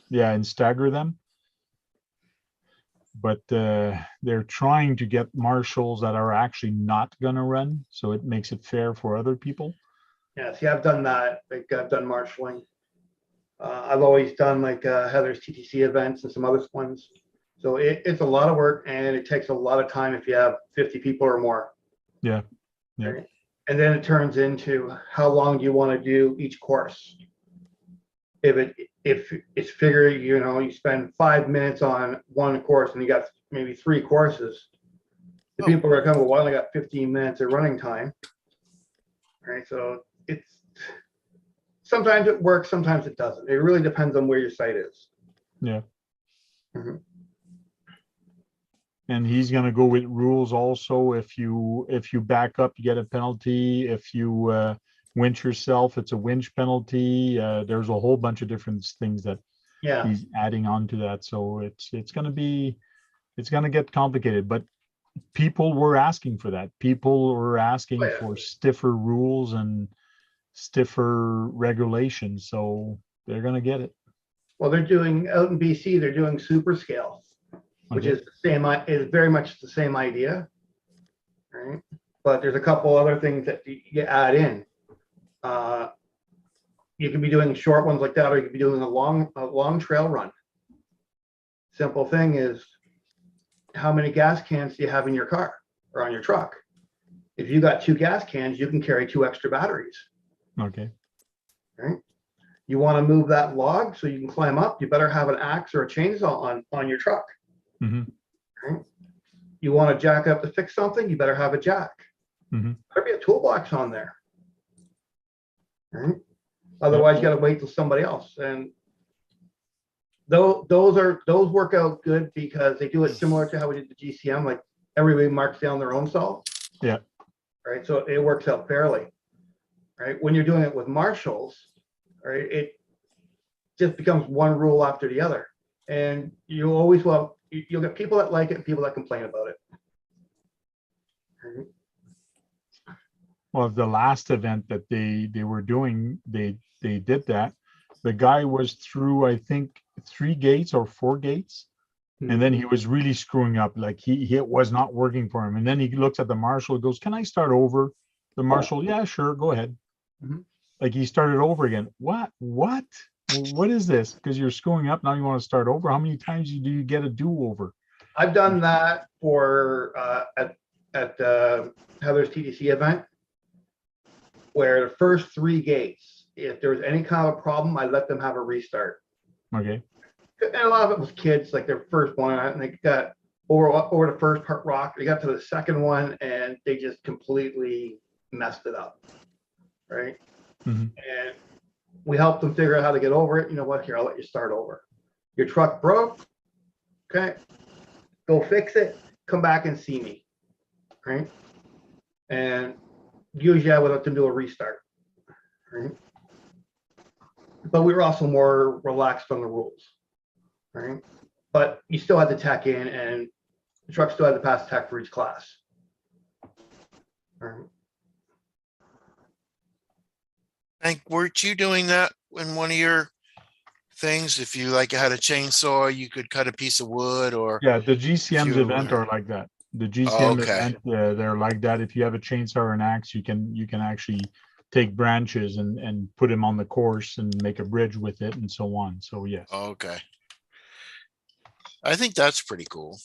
Yeah, and stagger them. But they're trying to get marshals that are actually not gonna run, so it makes it fair for other people. Yeah, see, I've done that. Like I've done marshaling. I've always done like Heather's TTC events and some other ones. So it's a lot of work and it takes a lot of time if you have 50 people or more. Yeah. Yeah. Right? And then it turns into how long do you want to do each course? If it's figure, you know, you spend 5 minutes on one course and you got maybe 3 courses, the people are coming, well, I only got 15 minutes of running time. Right. So it's sometimes it works, sometimes it doesn't. It really depends on where your site is. Yeah. Mhm. And he's gonna go with rules also. If you back up, you get a penalty. If you winch yourself, it's a winch penalty. There's a whole bunch of different things that Yeah. he's adding on to that. So it's gonna get complicated. But people were asking for that. People were asking Oh, yeah. for stiffer rules and stiffer regulations. So they're gonna get it. Well, they're doing out in BC, they're doing super scale, which Okay. is the same, is very much the same idea. Right. But there's a couple other things that you add in. You could be doing short ones like that, or you could be doing a long trail run. Simple thing is, how many gas cans do you have in your car or on your truck? If you got 2 gas cans, you can carry 2 extra batteries. Okay. Right. You want to move that log so you can climb up, you better have an axe or a chainsaw on your truck. Mm-hmm. Right. You want to jack up to fix something, you better have a jack. Mm-hmm. There'll be a toolbox on there. Right. Otherwise, you got to wait till somebody else. And those work out good because they do it similar to how we did the GCM. Like everybody marks down their own solve. Yeah. Right. So it works out fairly. Right. When you're doing it with marshals, right, it just becomes one rule after the other, and you always you'll get people that like it and people that complain about it. Right. Well, the last event that they were doing, they did that. The guy was through, I think, 3 gates or 4 gates, and then he was really screwing up. Like he it was not working for him. And then he looks at the marshal, goes, "Can I start over?" The marshal, "Yeah, sure, go ahead." Mhm. Like he started over again. What is this? Because you're screwing up now. You want to start over? How many times do you get a do-over? I've done that for at Heather's TTC event, where the first 3 gates, if there was any kind of problem, I let them have a restart. Okay. And a lot of it was kids, like their first one, and they got over the first part rock. They got to the second one, and they just completely messed it up. Right. Mhm. And we helped them figure out how to get over it. You know what? Here, I'll let you start over. Your truck broke. Okay. Go fix it. Come back and see me. Right. And usually I would let them do a restart. Right. But we were also more relaxed on the rules. Right. But you still had the tech in, and the truck still had to pass tech for each class. Right. Hank, weren't you doing that in one of your things? If you like had a chainsaw, you could cut a piece of wood, or Yeah, the GCM's you- event are like that. The GCM okay. event, they're like that. If you have a chainsaw or an axe, you can actually take branches and put them on the course and make a bridge with it and so on. So yes. Okay. I think that's pretty cool.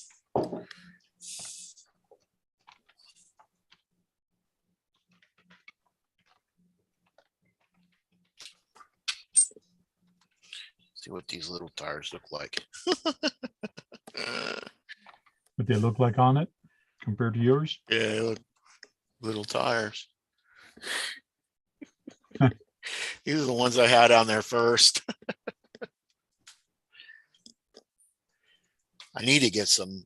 See what these little tires look like. What they look like on it compared to yours. Yeah, look, little tires. These are the ones I had on there first. I need to get some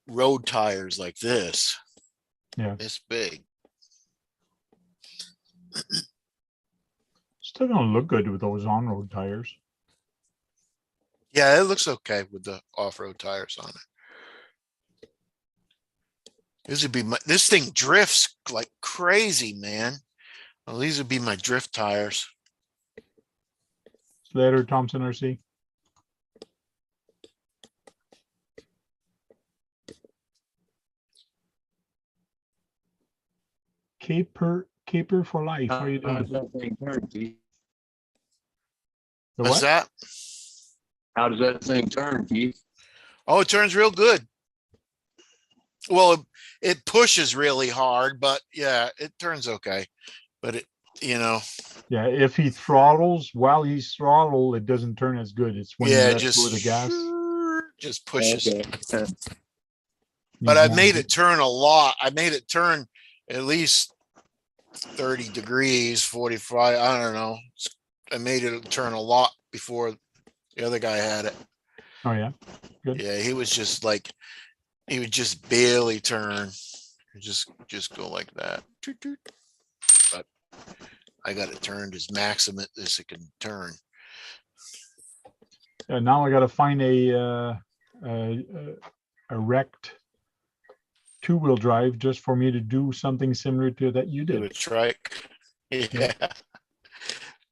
road tires like this. Yeah. This big. Still gonna look good with those on-road tires. Yeah, it looks okay with the off-road tires on it. This would be this thing drifts like crazy, man. Well, these would be my drift tires. Later, Thompson RC. Caper for life. How you How doing? does that thing turn, Keith? The What's what? that? How does that thing turn, Keith? Oh, it turns real good. Well, it pushes really hard, but yeah, it turns okay. But it, you know, Yeah, if he throttles while he's throttled, it doesn't turn as good. It's when he yeah, it lets go of the gas. just pushes. Okay. But He's I've not made good. it turn a lot. I made it turn at least 30 degrees, 45. I don't know. I made it turn a lot before the other guy had it. Oh yeah, good. Yeah, he was just like, he would just barely turn. Just go like that. Toot, toot. But I got it turned as maximum as it can turn. Now I got to find a wrecked two-wheel drive just for me to do something similar to that you Do a did. trike. Yeah.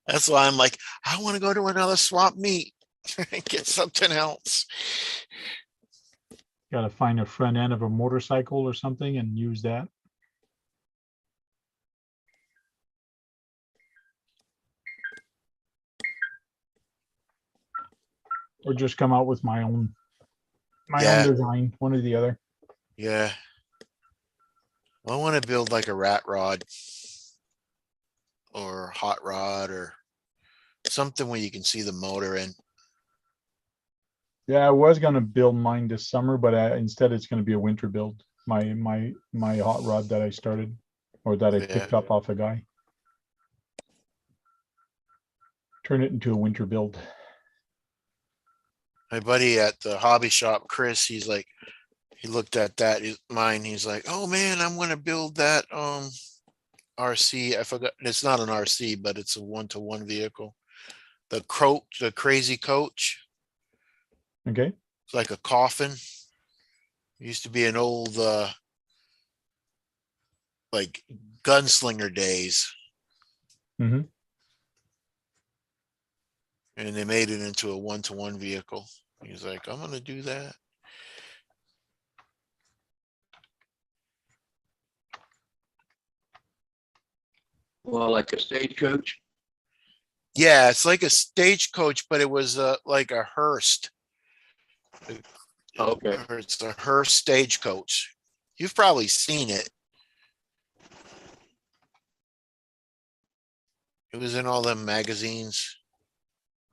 That's why I'm like, I want to go to another swap meet and get something else. Got to find a front end of a motorcycle or something and use that. Or just come out with my own design, one or the other. Yeah. I want to build like a rat rod or hot rod or something where you can see the motor in. Yeah, I was gonna build mine this summer, but instead it's gonna be a winter build. My hot rod that I started or that I picked Yeah. up off a guy. Turn it into a winter build. My buddy at the hobby shop, Chris, he's like, he looked at that mine. He's like, oh man, I'm going to build that RC. I forgot. It's not an RC, but it's a 1-to-1 vehicle. The crazy coach. Okay. It's like a coffin. It used to be an old like gunslinger days. Mm-hmm. And they made it into a 1-to-1 vehicle. He's like, I'm gonna do that. Well, like a stagecoach. Yeah, it's like a stagecoach, but it was like a hearse. Okay. It's a hearse stagecoach. You've probably seen it. It was in all them magazines.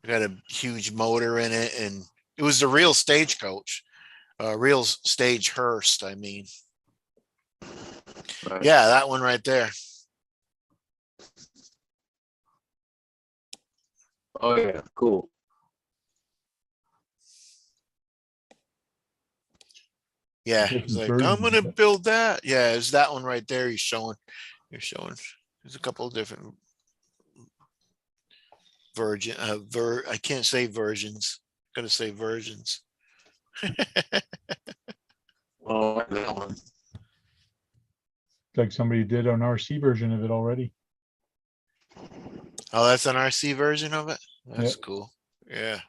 It got a huge motor in it, and it was the real stagecoach, real stage hearse. I mean, Right. yeah, that one right there. Oh yeah, cool. Yeah, Different he's like, I'm versions gonna of it. build that. Yeah, it's that one right there. He's showing. You're showing. There's a couple of different I can't say versions. Gotta say versions. Oh, I like that one. Like somebody did an RC version of it already. Oh, that's an RC version of it. That's Yep. cool. Yeah,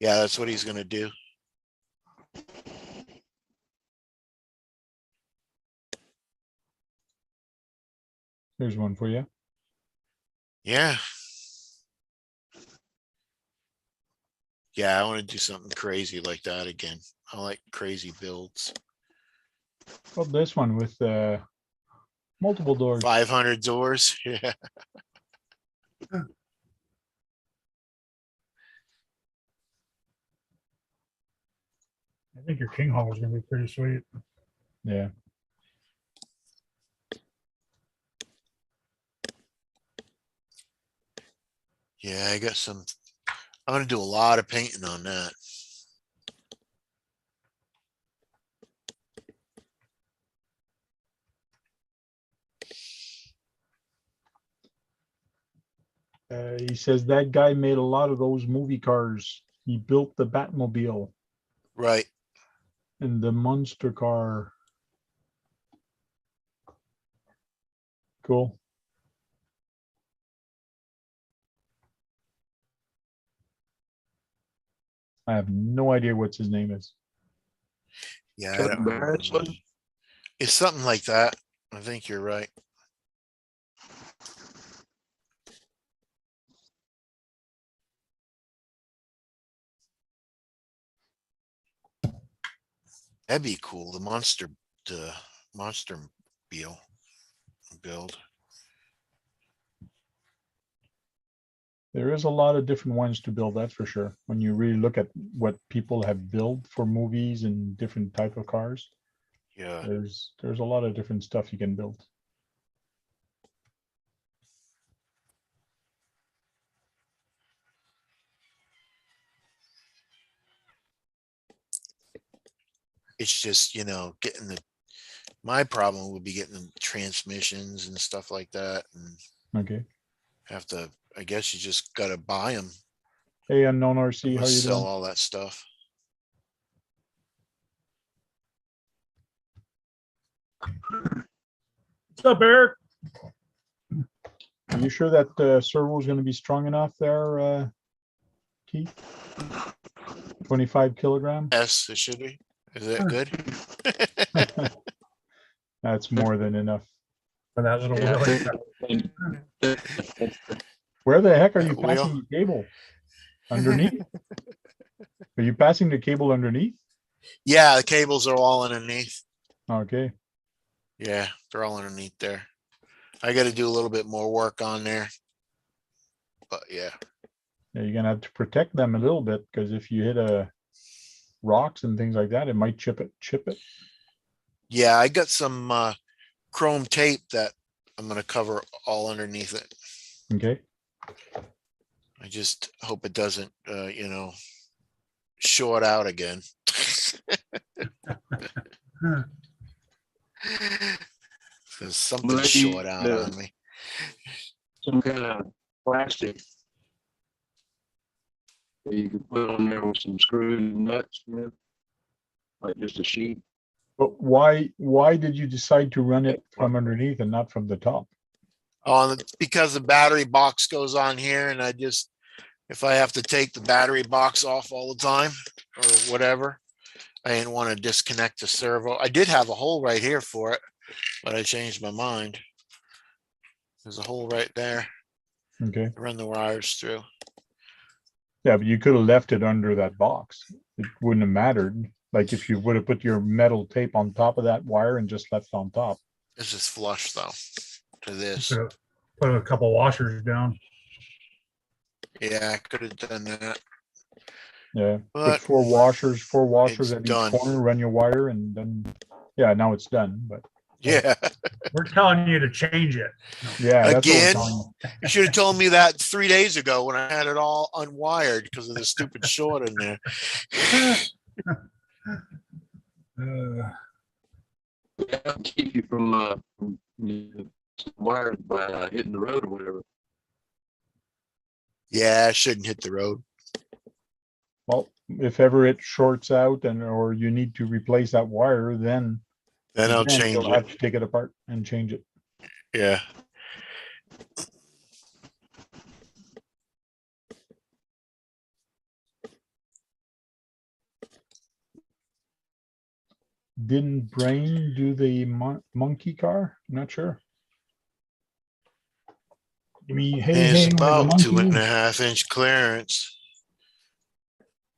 yeah, that's what he's gonna do. There's one for you. Yeah. Yeah, I want to do something crazy like that again. I like crazy builds. Well, this one with multiple doors. 500 doors. Yeah. I think your King Hall is gonna be pretty sweet. Yeah. Yeah, I got some. I'm gonna do a lot of painting on that. He says that guy made a lot of those movie cars. He built the Batmobile Right. and the monster car. Cool. I have no idea what his name is. Yeah, I Chuck don't remember. Barris, wasn't it? It's something like that. I think you're right. That'd be cool. The monster build. There is a lot of different ones to build, that's for sure. When you really look at what people have built for movies and different type of cars, Yeah. there's a lot of different stuff you can build. It's just, getting my problem would be getting the transmissions and stuff like that, and Okay. I guess you just gotta buy them. Hey, Unknown RC, how you Sell doing? all that stuff. What's up, Eric? Are you sure that servo is going to be strong enough there, Keith? 25 kilogram? Yes, it should be. Is that good? That's more than enough. For that little Yeah, wheel. Where the heck are you That wheel? passing the cable? Underneath? Are you passing the cable underneath? Yeah, the cables are all underneath. Okay. Yeah, they're all underneath there. I got to do a little bit more work on there. But yeah. Yeah, you're gonna have to protect them a little bit because if you hit rocks and things like that, it might chip it. Yeah, I got some chrome tape that I'm going to cover all underneath it. Okay. I just hope it doesn't, short out again. There's something Maybe short out on me. Some kind of plastic that you could put on there with some screws and nuts, like just a sheet. But why did you decide to run it from underneath and not from the top? Oh, because the battery box goes on here, and if I have to take the battery box off all the time or whatever, I didn't want to disconnect the servo. I did have a hole right here for it, but I changed my mind. There's a hole right there. Okay. Run the wires through. Yeah, but you could have left it under that box. It wouldn't have mattered. Like if you would have put your metal tape on top of that wire and just left on top. This is flush though to this. Put a couple washers down. Yeah, I could have done that. Yeah. But Put four washers it's at done. each corner, run your wire, and then yeah, now it's done. But Yeah. We're telling you to change it. yeah, that's what we're Again? telling you. You should have told me that 3 days ago when I had it all unwired because of the stupid short in there. That'll keep you from wires by hitting the road or whatever. Yeah, I shouldn't hit the road. Well, if ever it shorts out or you need to replace that wire, then Then I'll change you'll it. have to take it apart and change it. Yeah. Didn't Brain do the monkey car? I'm not sure. You mean It's hey, about monkey? 2.5 inch clearance.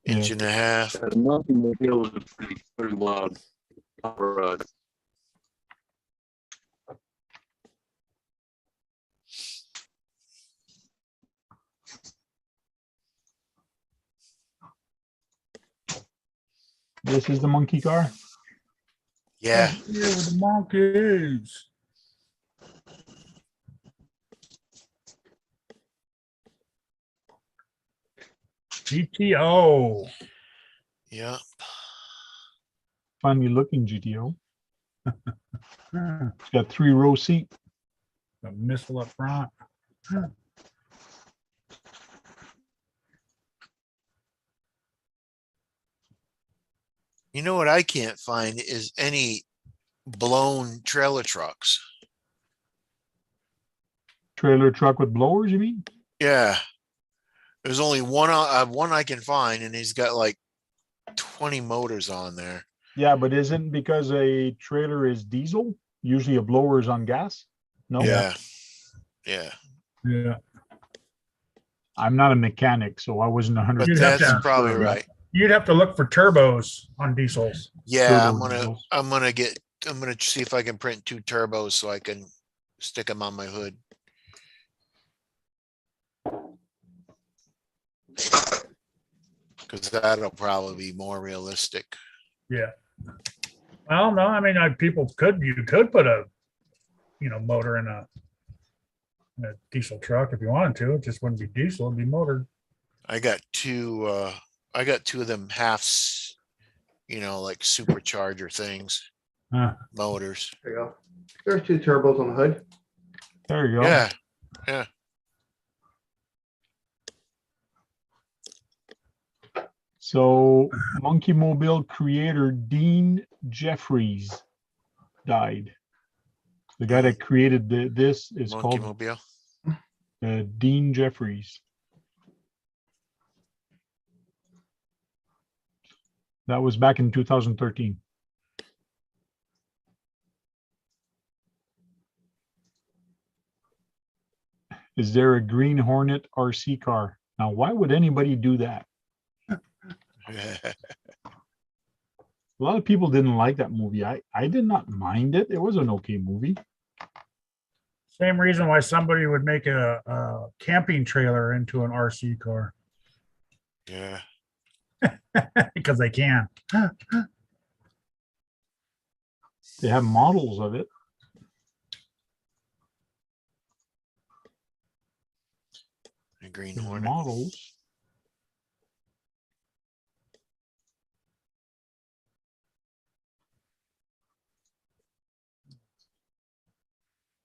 Yeah. Inch and a half. The monkey hill is a pretty wild ride. This is the monkey car. Yeah. Here with the monkeys. GTO. Yeah. Funny looking GTO. It's got 3-row seat. A missile up front. You know what I can't find is any blown trailer trucks. Trailer truck with blowers, you mean? Yeah. There's only one I can find, and he's got like 20 motors on there. Yeah, but isn't because a trailer is diesel, usually a blower is on gas? No. Yeah. Yeah. Yeah. I'm not a mechanic, so I wasn't 100%. But You'd have that's to- probably sure, right. You'd have to look for turbos on diesels. Yeah, Turbo I'm gonna see if I can print 2 turbos so I can stick them on my hood. Cause that'll probably be more realistic. Yeah. Well, no, I mean, you could put a, motor in a diesel truck if you wanted to. It just wouldn't be diesel, it'd be motored. I got 2 of them halves, like supercharger things, Huh. motors. There you go. There's 2 turbos on the hood. There you go. Yeah, yeah. So Monkey Mobile creator Dean Jeffries died. The guy that created this is Monkey called Mobile. Dean Jeffries. That was back in 2013. Is there a Green Hornet RC car? Now, why would anybody do that? A lot of people didn't like that movie. I did not mind it. It was an okay movie. Same reason why somebody would make a camping trailer into an RC car. Yeah. Because they can. They have models of it. A Green There's Hornet. models.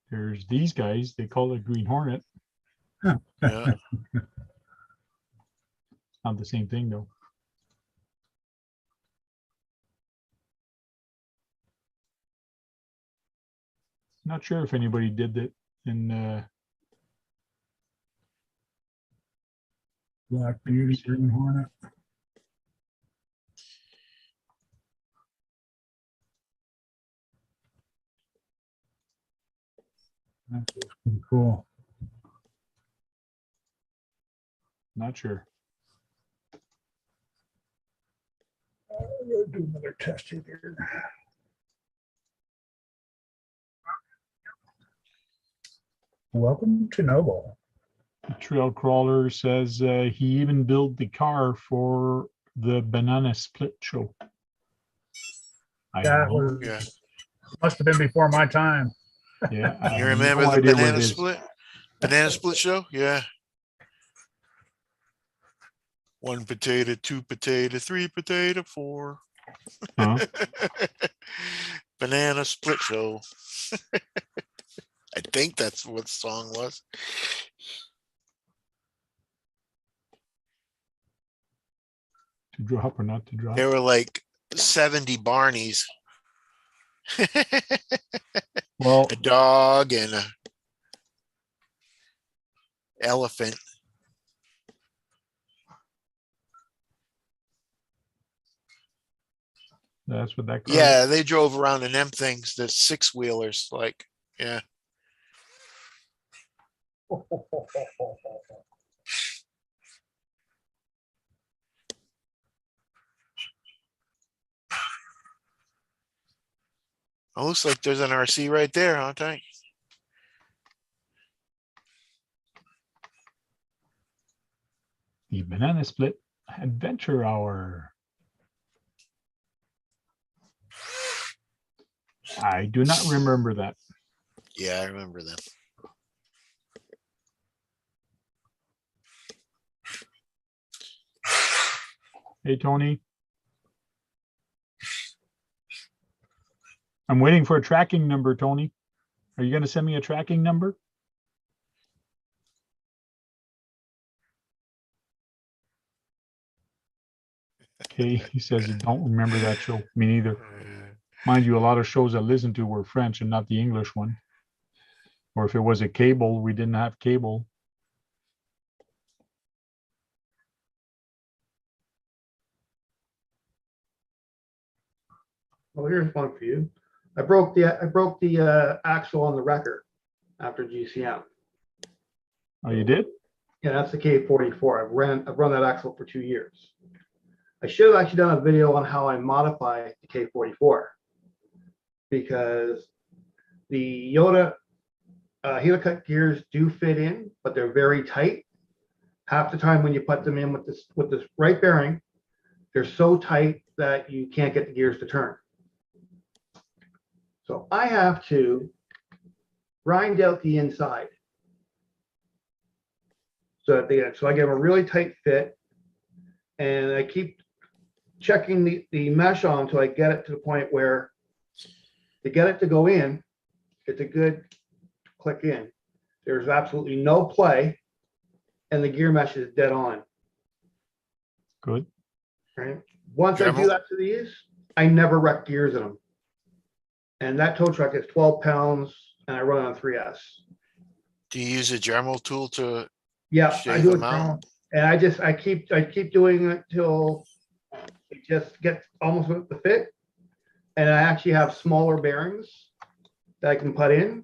There's these guys. They call it Green Hornet. Yeah. Not the same thing though. Not sure if anybody did that in Black Beauty, Green Hornet. That's pretty cool. not sure. I'm gonna do another test here. Welcome to Noble. The Trail Crawler says he even built the car for the Banana Split show. I That don't know. was Yeah. must have been before my time. Yeah, I You have remember no the idea what banana it is. split? Banana split show? Yeah. 1 potato, 2 potato, 3 potato, 4. Huh? Banana split show. I think that's what the song was. To drop or not to drop? There were like 70 Barneys. Well, A dog and a elephant. that's what that car Yeah, they drove around in them things, the 6-wheelers. Like, yeah. It looks like there's an RC right there, huh, Ty? The Banana Split Adventure Hour. I do not remember that. Yeah, I remember them. Hey, Tony. I'm waiting for a tracking number, Tony. Are you going to send me a tracking number? Okay, he says you don't remember that show. Me neither. Mind you, a lot of shows I listened to were French and not the English one. Or if it was a cable, we didn't have cable. Well, here's one for you. I broke the axle on the wrecker after GCM. Oh, you did? Yeah, that's the K44. I've run that axle for 2 years. I should have actually done a video on how I modify the K44 because the Yoda helicut gears do fit in, but they're very tight. Half the time when you put them in with this right bearing, they're so tight that you can't get the gears to turn. So I have to grind out the inside so that so I get a really tight fit, and I keep checking the mesh on until I get it to the point where to get it to go in, it's a good click in. There's absolutely no play, and the gear mesh is dead on. Good. Right. Once I do that to these, I never wreck gears in them. And that tow truck is 12 pounds, and I run on 3S. Do you use a Dremel tool to Yeah, I shave do them it. out? And I keep doing it till it just gets almost with the fit. And I actually have smaller bearings that I can put in,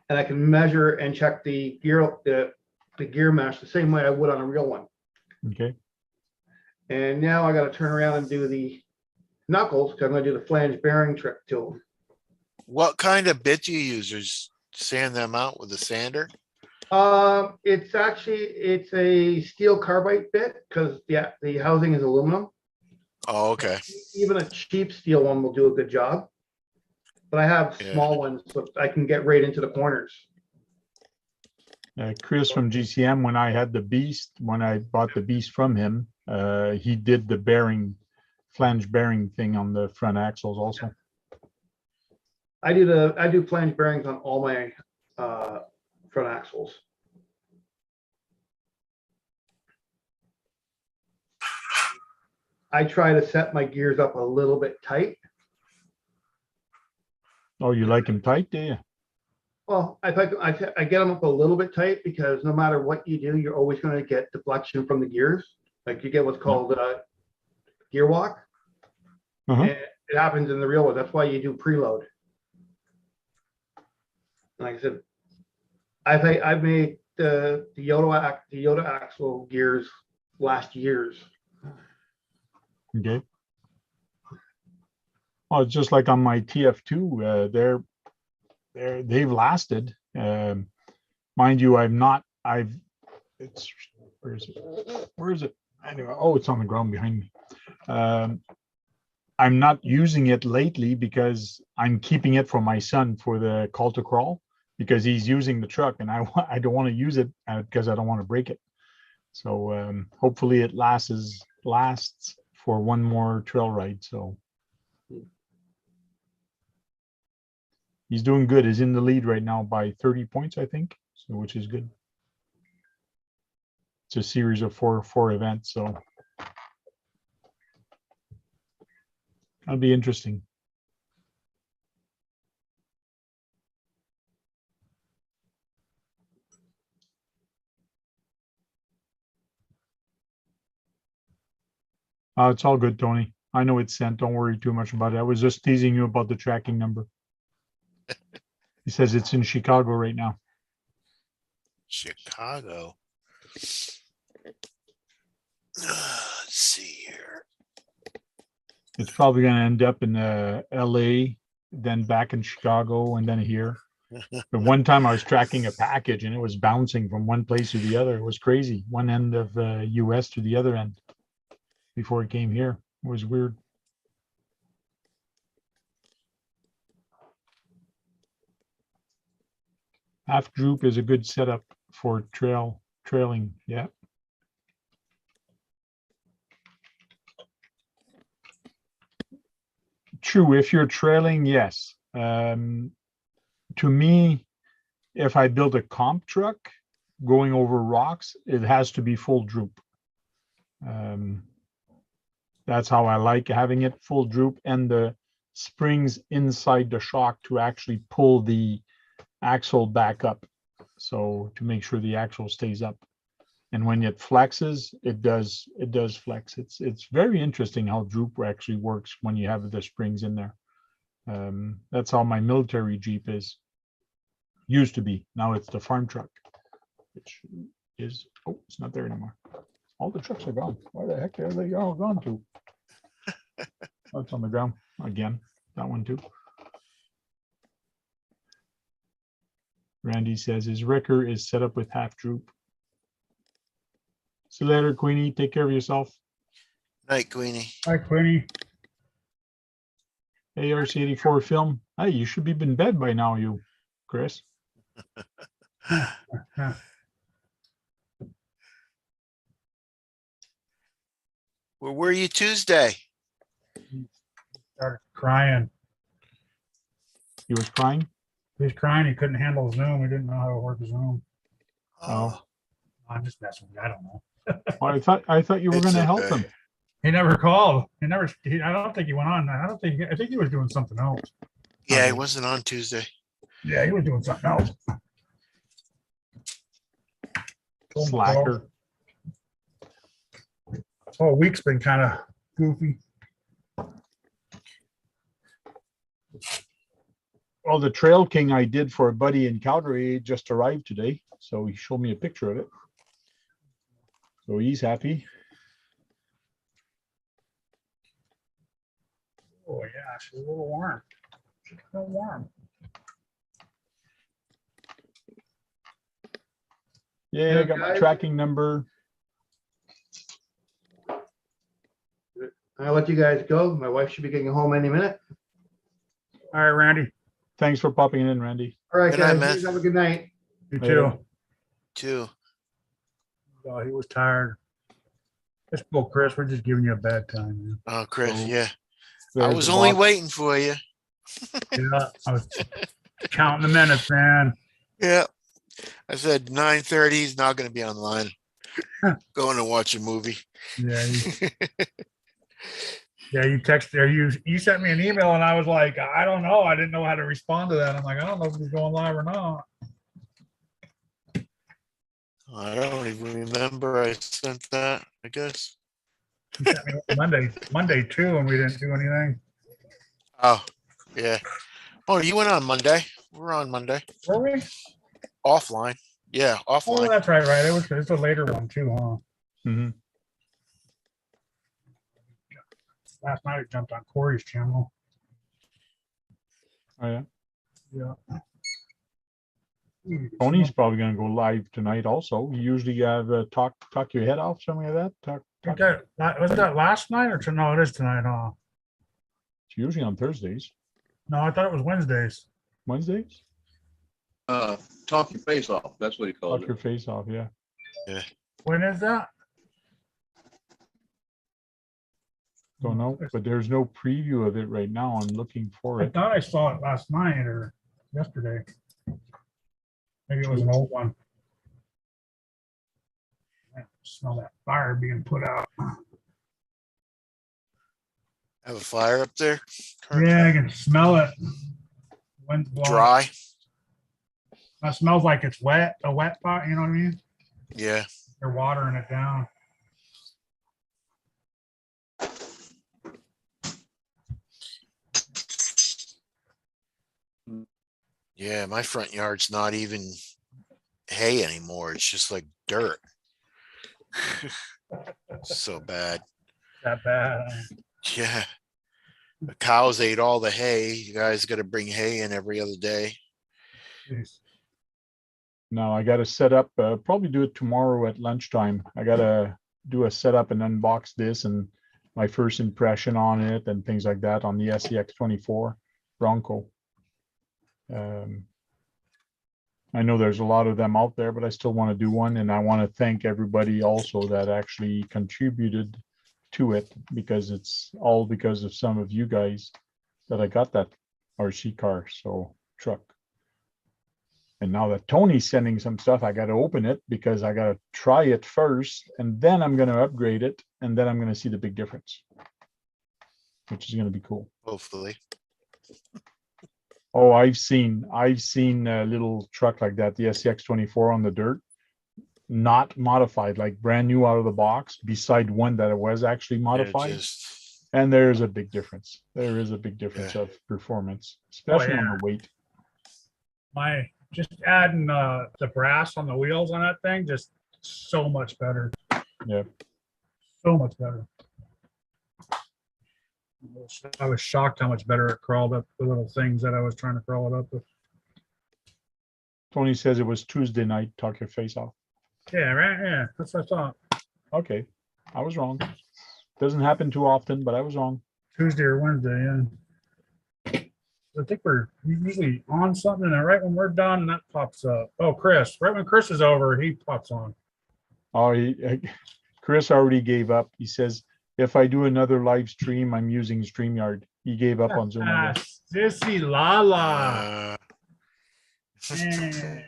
and I can measure and check the gear mesh the same way I would on a real one. Okay. And now I got to turn around and do the knuckles because I'm going to do the flange bearing trick to them. What kind of bit do you use? Just sand them out with a sander? It's a steel carbide bit because the housing is aluminum. Oh, okay. Even a cheap steel one will do a good job. But I have small ones so I can get right into the corners. Chris from GCM, when I had the Beast, when I bought the Beast from him, he did the flange bearing thing on the front axles also. I do flange bearings on all my front axles. I try to set my gears up a little bit tight. Oh, you like him tight, do you? Well, I get them up a little bit tight because no matter what you do, you're always going to get deflection from the gears. Like you get what's called gear walk. And it happens in the real world. That's why you do preload. Like I said, I've made the Yoda axle gears last years. Okay. Oh, it's just like on my TF2, they've lasted. Mind you, where is it? Anyway, oh, it's on the ground behind me. I'm not using it lately because I'm keeping it for my son for the call to crawl because he's using the truck and I don't want to use it because I don't want to break it. So hopefully it lasts for one more trail ride. So he's doing good. He's in the lead right now by 30 points, I think, so which is good. It's a series of four events, so that'll be interesting. It's all good, Tony. I know it's sent. Don't worry too much about it. I was just teasing you about the tracking number. He says it's in Chicago right now. Chicago. Let's see here. It's probably going to end up in LA, then back in Chicago, and then here. The one time I was tracking a package and it was bouncing from one place to the other. It was crazy. One end of the US to the other end before it came here. It was weird. Half droop is a good setup for trailing. Yeah. True. If you're trailing, yes. To me, if I build a comp truck going over rocks, it has to be full droop. That's how I like having it, full droop, and the springs inside the shock to actually pull the axle back up. So to make sure the axle stays up. And when it flexes, it does flex. It's very interesting how droop actually works when you have the springs in there. That's how my military Jeep used to be. Now it's the farm truck, which is, oh, it's not there anymore. All the trucks are gone. Where the heck are they all gone to? Oh, it's on the ground again. That one too. Randy says his wrecker is set up with half droop. See you later, Queenie. Take care of yourself. Night, Queenie. Hi, Queenie. ARC84 film. Hey, you should be in bed by now, you, Chris. Where were you Tuesday? Started crying. He was crying. He was crying. He couldn't handle Zoom. He didn't know how to work Zoom. Oh. I'm just messing with you. I don't know. Well, I thought you were It's going to help okay. him. He never called. I don't think he went on. I think he was doing something else. Yeah, he wasn't on Tuesday. Yeah, he was doing something else. Slacker. This whole week's been kind of goofy. Well, the Trail King I did for a buddy in Calgary just arrived today. So he showed me a picture of it. So he's happy. Oh yeah, she's a little warm. She's a little warm. Yeah, I got my guys. tracking number. I'll let you guys go. My wife should be getting home any minute. All right, Randy. Thanks for popping in, Randy. All right, Good night, guys. man. You have a good night. You Later. too. Too. Oh, he was tired. Just poor Chris. We're just giving you a bad time, man. Oh, Chris, So, yeah. I There's was the only box. waiting for you. Yeah, I was counting the minutes, man. Yeah. I said 9:30. He's not going to be online. Going to watch a movie. Yeah, you texted or you sent me an email and I was like, I don't know. I didn't know how to respond to that. I'm like, I don't know if he's going live or not. I don't even remember I sent that, I guess. He sent me Monday too, and we didn't do anything. Oh, yeah. Oh, you went on Monday. We're on Monday. Were we? Offline. Yeah, Oh, offline. that's right. It's a later one too, huh? Mhm. Last night I jumped on Corey's channel. Oh, yeah. Yeah. Tony's probably going to go live tonight also. You usually have talk your head off, something like that. Was that last night or no? It is tonight, huh? It's usually on Thursdays. No, I thought it was Wednesdays. Wednesdays? Talk your face off. That's what he calls Talk your it. face off, yeah. When is that? Don't know, but there's no preview of it right now. I'm looking for I it. thought I saw it last night or yesterday. Maybe it was an old one. I smell that fire being put out. Have a fire up there? Yeah, I can smell it. Wind's blowing. Dry? It smells like it's wet, a wet fire, you know what I mean? Yeah. They're watering it down. Yeah, my front yard's not even hay anymore. It's just like dirt. So bad. That bad. Yeah. The cows ate all the hay. You guys got to bring hay in every other day. Jeez. No, I got to set up, probably do it tomorrow at lunchtime. I got to do a setup and unbox this and my first impression on it and things like that on the SCX24 Bronco. I know there's a lot of them out there, but I still want to do one. And I want to thank everybody also that actually contributed to it, because it's all because of some of you guys that I got that RC car, so truck. And now that Tony's sending some stuff, I got to open it because I got to try it first, and then I'm going to upgrade it, and then I'm going to see the big difference, which is going to be cool. Hopefully. Oh, I've seen a little truck like that, the SCX24 on the dirt, not modified, like brand new out of the box, beside one that was actually modified. Just, And there's a big difference. There is a big difference of performance, especially on the weight. Just adding the brass on the wheels on that thing, just so much better. Yeah. So much better. I was shocked how much better it crawled up the little things that I was trying to crawl it up with. Tony says it was Tuesday night. Talk your face off. Yeah, right. Yeah, that's what I thought. Okay, I was wrong. Doesn't happen too often, but I was wrong. Tuesday or Wednesday, yeah. I think we're usually on something, and right when we're done, that pops up. Oh, Chris, right when Chris is over, he pops on. Oh, Chris already gave up. He says, if I do another live stream, I'm using StreamYard. He gave up on Zoom, I guess. Sissy Lala. Man.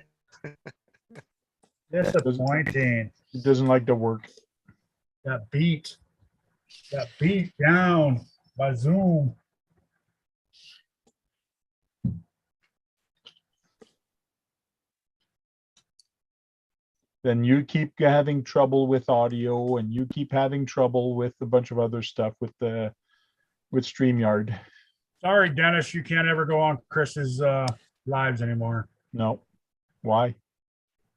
Disappointing. He doesn't like the work. Got beat down by Zoom. Then you keep having trouble with audio, and you keep having trouble with a bunch of other stuff with StreamYard. Sorry, Dennis, you can't ever go on Chris's lives anymore. No. Why?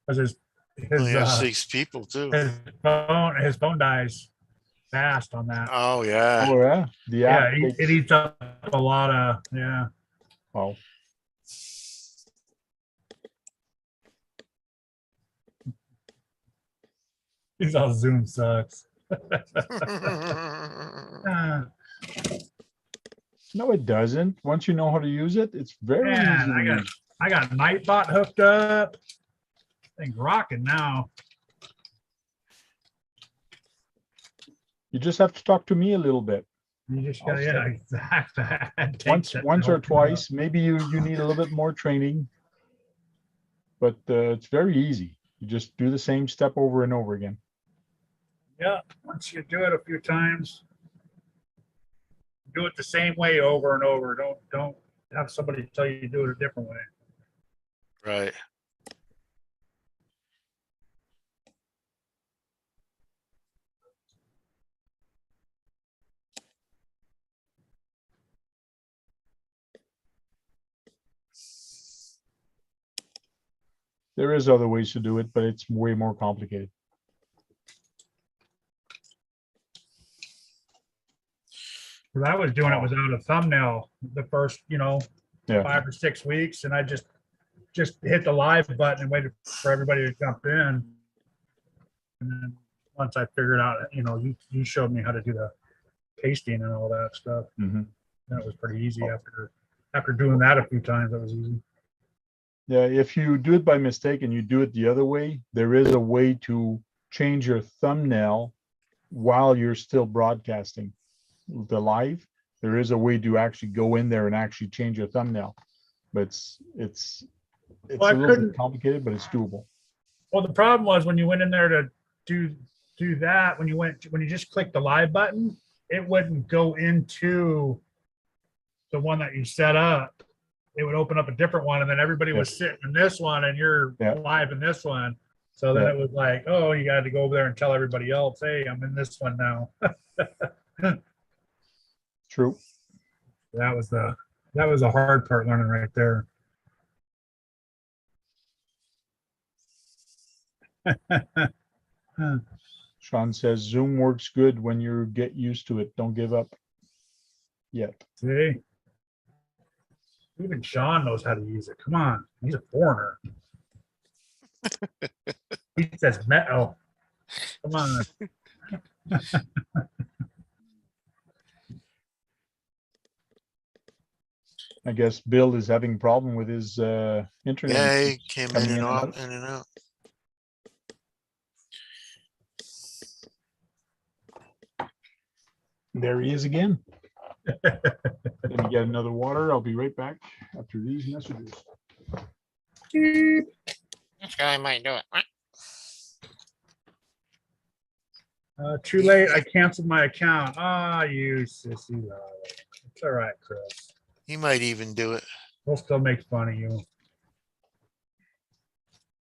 Because Only have 6 people too. his phone dies fast on that. Oh yeah. Oh yeah. Yeah, it eats up a lot of, yeah. Oh. He's all Zoom sucks. No, it doesn't. Once you know how to use it, it's very easy. Man, I got Nightbot hooked up. Thing's rocking now. You just have to talk to me a little bit. You just got, yeah, exactly. Once or twice. Maybe you need a little bit more training, but it's very easy. You just do the same step over and over again. Yeah, once you do it a few times, do it the same way over and over. Don't have somebody tell you to do it a different way. Right. There is other ways to do it, but it's way more complicated. What I was doing it without a thumbnail the first, Yeah. 5 or 6 weeks, and I just hit the live button and waited for everybody to jump in. And then once I figured out, you showed me how to do the pasting and all that stuff. Mhm. That was pretty easy after doing that a few times. That was easy. Yeah, if you do it by mistake and you do it the other way, there is a way to change your thumbnail while you're still broadcasting the live. There is a way to actually go in there and actually change your thumbnail, but it's Well, a little bit complicated, but it's doable. Well, the problem was when you went in there to do that, when you just click the live button, it wouldn't go into the one that you set up. It would open up a different one, and then everybody was sitting in this one, and you're live in this one. So then it was like, oh, you got to go over there and tell everybody else, hey, I'm in this one now. True. That was the hard part learning right there. Sean says Zoom works good when you get used to it. Don't give up yet. See? Even Sean knows how to use it. Come on. He's a foreigner. He says metal. Come on. I guess Bill is having a problem with his internet. Yeah, he came in Coming and in and out, out. in and out. There he is again. Let me get another water. I'll be right back after these messages. This guy might do it. Too late. I canceled my account. Ah, you sissy. It's all right, Chris. He might even do it. We'll still make fun of you.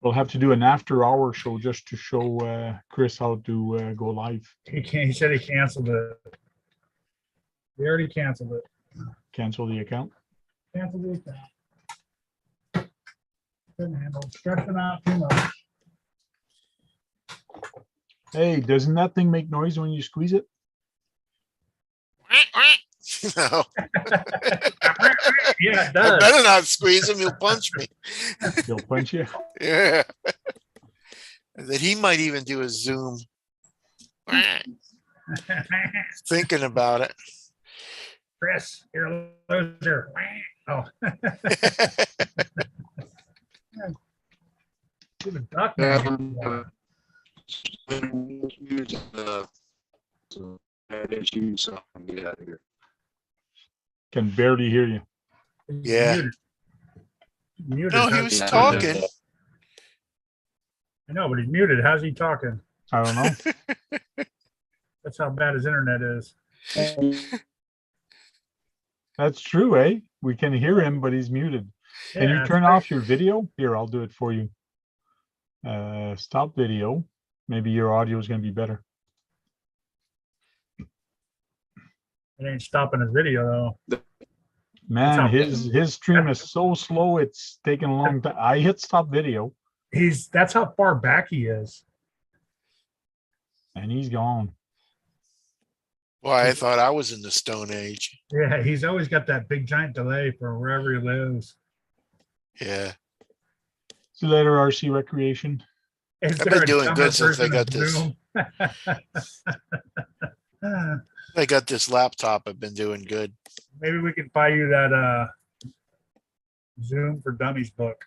We'll have to do an after-hour show just to show Chris how to go live. He said he canceled it. He already canceled it. Cancel the account. Cancel the account. Couldn't handle stressing out too much. Hey, doesn't that thing make noise when you squeeze it? No, Yeah, it I does. better not squeeze him. He'll punch me. He'll punch you. Yeah. That he might even do a Zoom. Thinking about it. Chris, you're a loser. Oh, you're the duck man. Get out of here. Can barely hear you. Yeah. Muted. Muted. No, he How's was he talking. I know, but he's muted. How's he talking? I don't know. That's how bad his internet is. That's true, eh? We can hear him, but he's muted. Can you Yeah, turn it's off your video? Here, I'll do it for you. Stop video. Maybe your audio is going to be better. It ain't stopping his video though. Man, how- his stream is so slow. It's taking a long time. I hit stop video That's how far back he is. and he's gone. Why, I thought I was in the Stone Age. Yeah, he's always got that big giant delay for wherever he lives. Yeah. See you later, RC Recreation. Is I've there been a doing dumber good since they version got of this. Zoom? I got this laptop. I've been doing good. Maybe we can buy you that Zoom for Dummies book.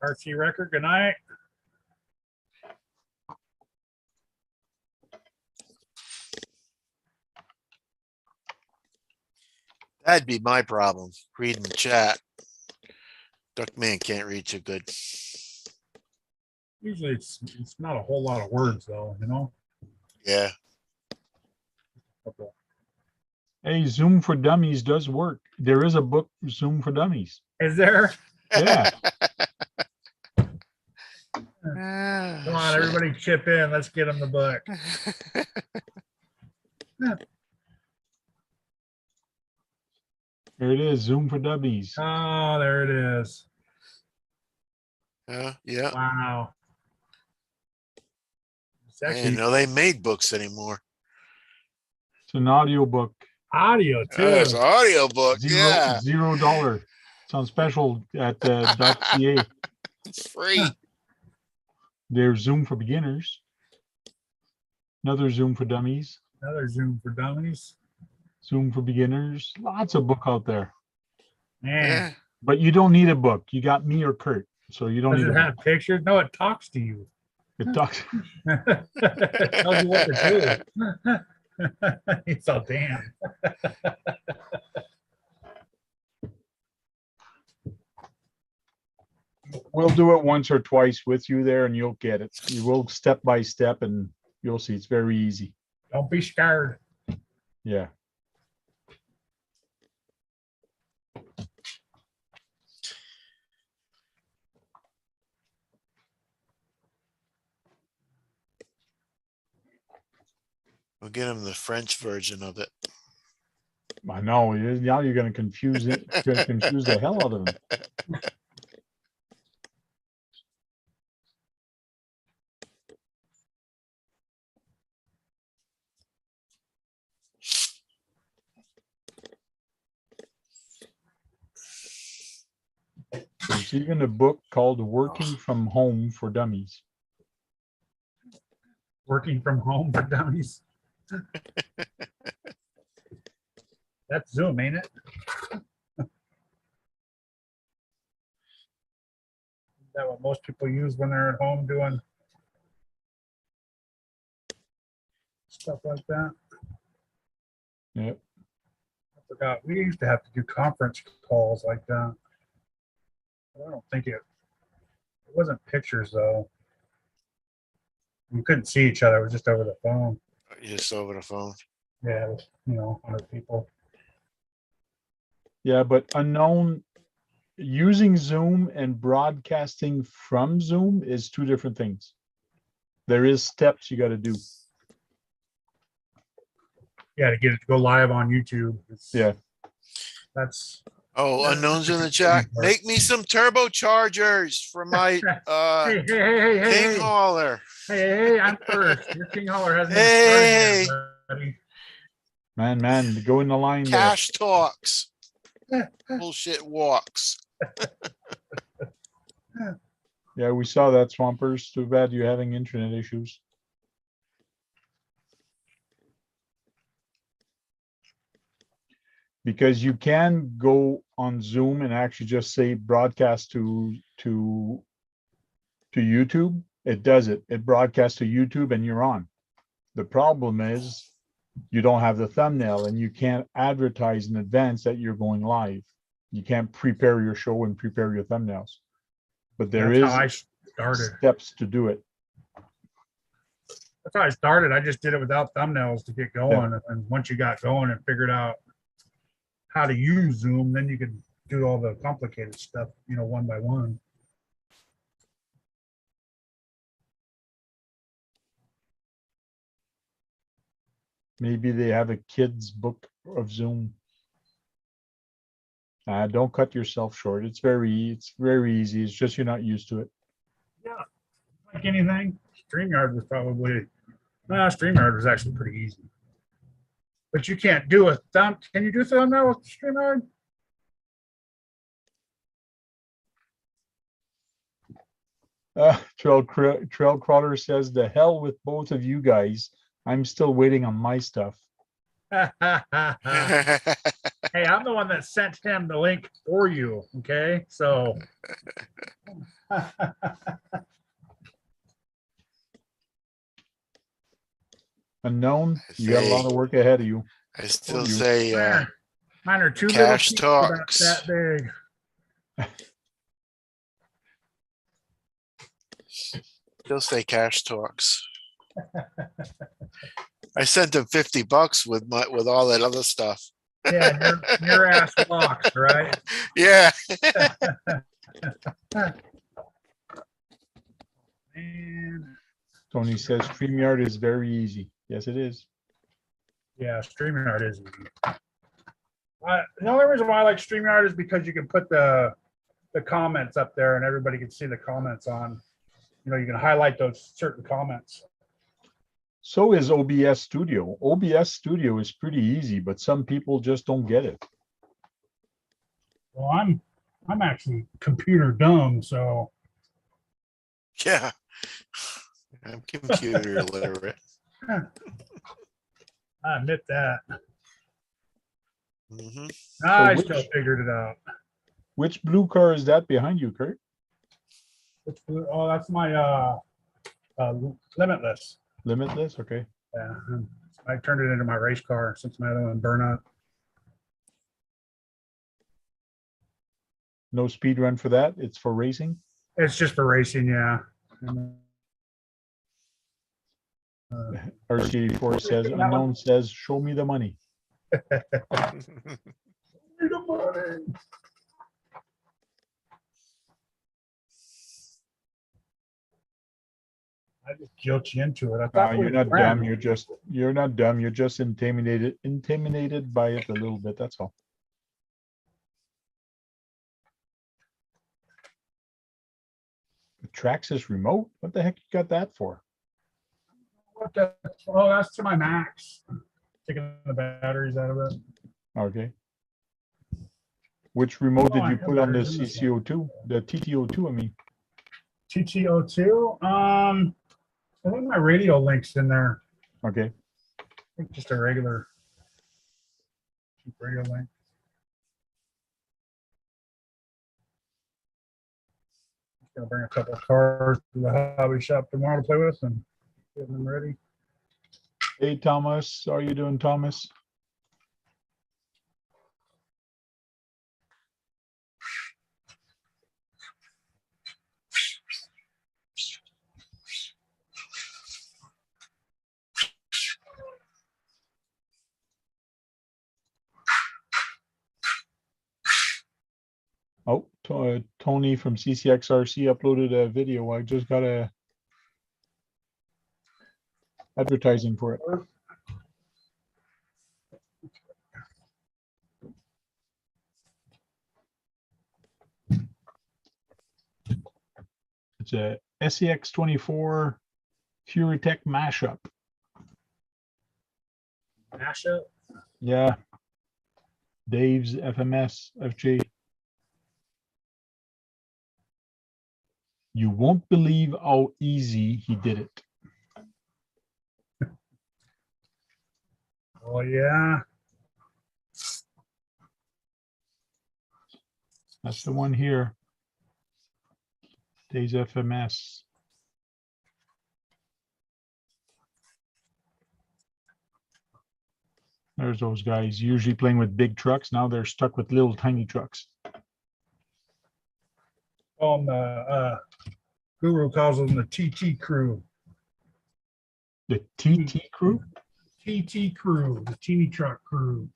RC Record, good night. That'd be my problem, reading the chat. Duckman can't read too good. Usually it's not a whole lot of words though, you know? Yeah. Couple. Hey, Zoom for Dummies does work. There is a book, Zoom for Dummies. Is there? Yeah. Come on, everybody chip in. Let's get him the book. There it is, Zoom for Dummies. Oh, there it is. Yeah. Wow. It's I actually didn't know they made books anymore. It's an audio book. audio too. It's an audio book. $0. Yeah. It's on special at .ca. It's free. There's Zoom for Beginners. Another Zoom for Dummies. Another Zoom for Dummies. Zoom for Beginners. Lots of book out there. Man, Yeah. But you don't need a book. You got me or Kurt. So you don't does need it a have book. pictures? No, it talks to you. It talks. It tells you what to do. It's all damn. We'll do it once or twice with you there and you'll get it. You will step by step and you'll see it's very easy. Don't be scared. Yeah. We'll get him the French version of it. I know. Now you're going to confuse it. Gonna confuse the hell out of them. There's even a book called Working from Home for Dummies. Working from home for dummies. That's Zoom, ain't it? Is that what most people use when they're at home doing stuff like that? Yep. I forgot. We used to have to do conference calls like that. I don't think it wasn't pictures though. You couldn't see each other. It was just over the phone. Just over the phone. Yeah, it was, 100 people. Yeah, but unknown, using Zoom and broadcasting from Zoom is two different things. There is steps you got to do. Yeah, to get it to go live on YouTube. Yeah. That's Oh, unknowns in the chat. Make me some turbochargers for my Hey, hey, hey, hey, hey, king hey, hauler. hey, I'm first. Your king hauler hasn't Hey. even started yet, buddy. Man, go in the line there. Cash talks. Bullshit walks. Yeah, we saw that, Swampers. Too bad you're having internet issues. Because you can go on Zoom and actually just say broadcast to YouTube. It does it. It broadcasts to YouTube and you're on. The problem is you don't have the thumbnail and you can't advertise in advance that you're going live. You can't prepare your show and prepare your thumbnails. But there That's how I is started. steps to do it. That's how I started. I just did it without thumbnails to get going. And once you got going and figured out how to use Zoom, then you could do all the complicated stuff, you know, one by one. Maybe they have a kid's book of Zoom. Don't cut yourself short. It's very easy. It's just you're not used to it. Yeah, like anything. StreamYard was probably, StreamYard was actually pretty easy. But you can't do a thumb. Can you do thumbnail with StreamYard? Trail Crawler says, the hell with both of you guys. I'm still waiting on my stuff. Hey, I'm the one that sent him the link for you. Okay, so. Unknown, you got a lot of work ahead of you. I still say Mine are two cash little about talks. that big. Still say cash talks. I sent him $50 with all that other stuff. Yeah, your ass walks, right? Yeah. Man. Tony says StreamYard is very easy. Yes, it is. Yeah, StreamYard is easy. The only reason why I like StreamYard is because you can put the comments up there and everybody can see the comments on. You know, you can highlight those certain comments. So is OBS Studio. OBS Studio is pretty easy, but some people just don't get it. Well, I'm actually computer dumb, so. Yeah. I'm computer illiterate. I admit that. Mhm. I which- still figured it out. Which blue car is that behind you, Kurt? Oh, that's my Limitless. Limitless, okay. Yeah, I turned it into my race car since my other one burned up. No speed run for that. It's for racing. It's just for racing, yeah. RC84 says, Unknown says, show me the money. I just guilt you into it. I thought You're we not were dumb. friends. You're not dumb. You're just intimidated by it a little bit. That's all. The Traxxas remote. What the heck you got that for? What the? Oh, that's to my Max. Taking the batteries out of it. Okay. Which remote did I you have put on the batteries in this one. CCO2? The TTO2, I mean. TTO2. I think my radio link's in there. Okay. I think just a regular radio link. Gonna bring a couple of cars to the hobby shop tomorrow to play with and get them ready. Hey, Thomas. How are you doing, Thomas? Oh, Tony from CCXRC uploaded a video. I just got a advertising for it. it's a SEX 24 FuryTech mashup. Mashup. Yeah. Dave's FMS FJ. You won't believe how easy he did it. Oh yeah. That's the one here. Dave's FMS. There's those guys usually playing with big trucks. Now they're stuck with little tiny trucks. Guru calls them the TT crew. The TT crew? TT crew, the teeny truck crew.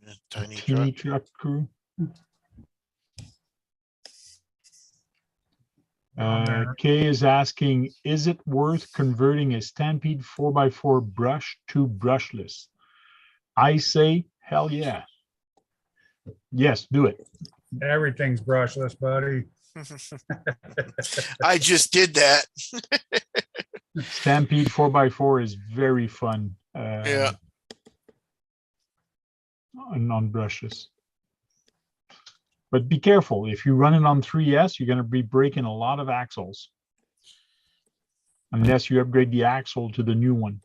Yeah, tiny Teeny truck. truck crew. Kay is asking, is it worth converting a Stampede 4x4 brush to brushless? I say, hell yeah. Yes, do it. Everything's brushless, buddy. I just did that. Stampede 4x4 is very fun. Yeah. On brushless. But be careful. If you run it on 3S, you're going to be breaking a lot of axles. Unless you upgrade the axle to the new one.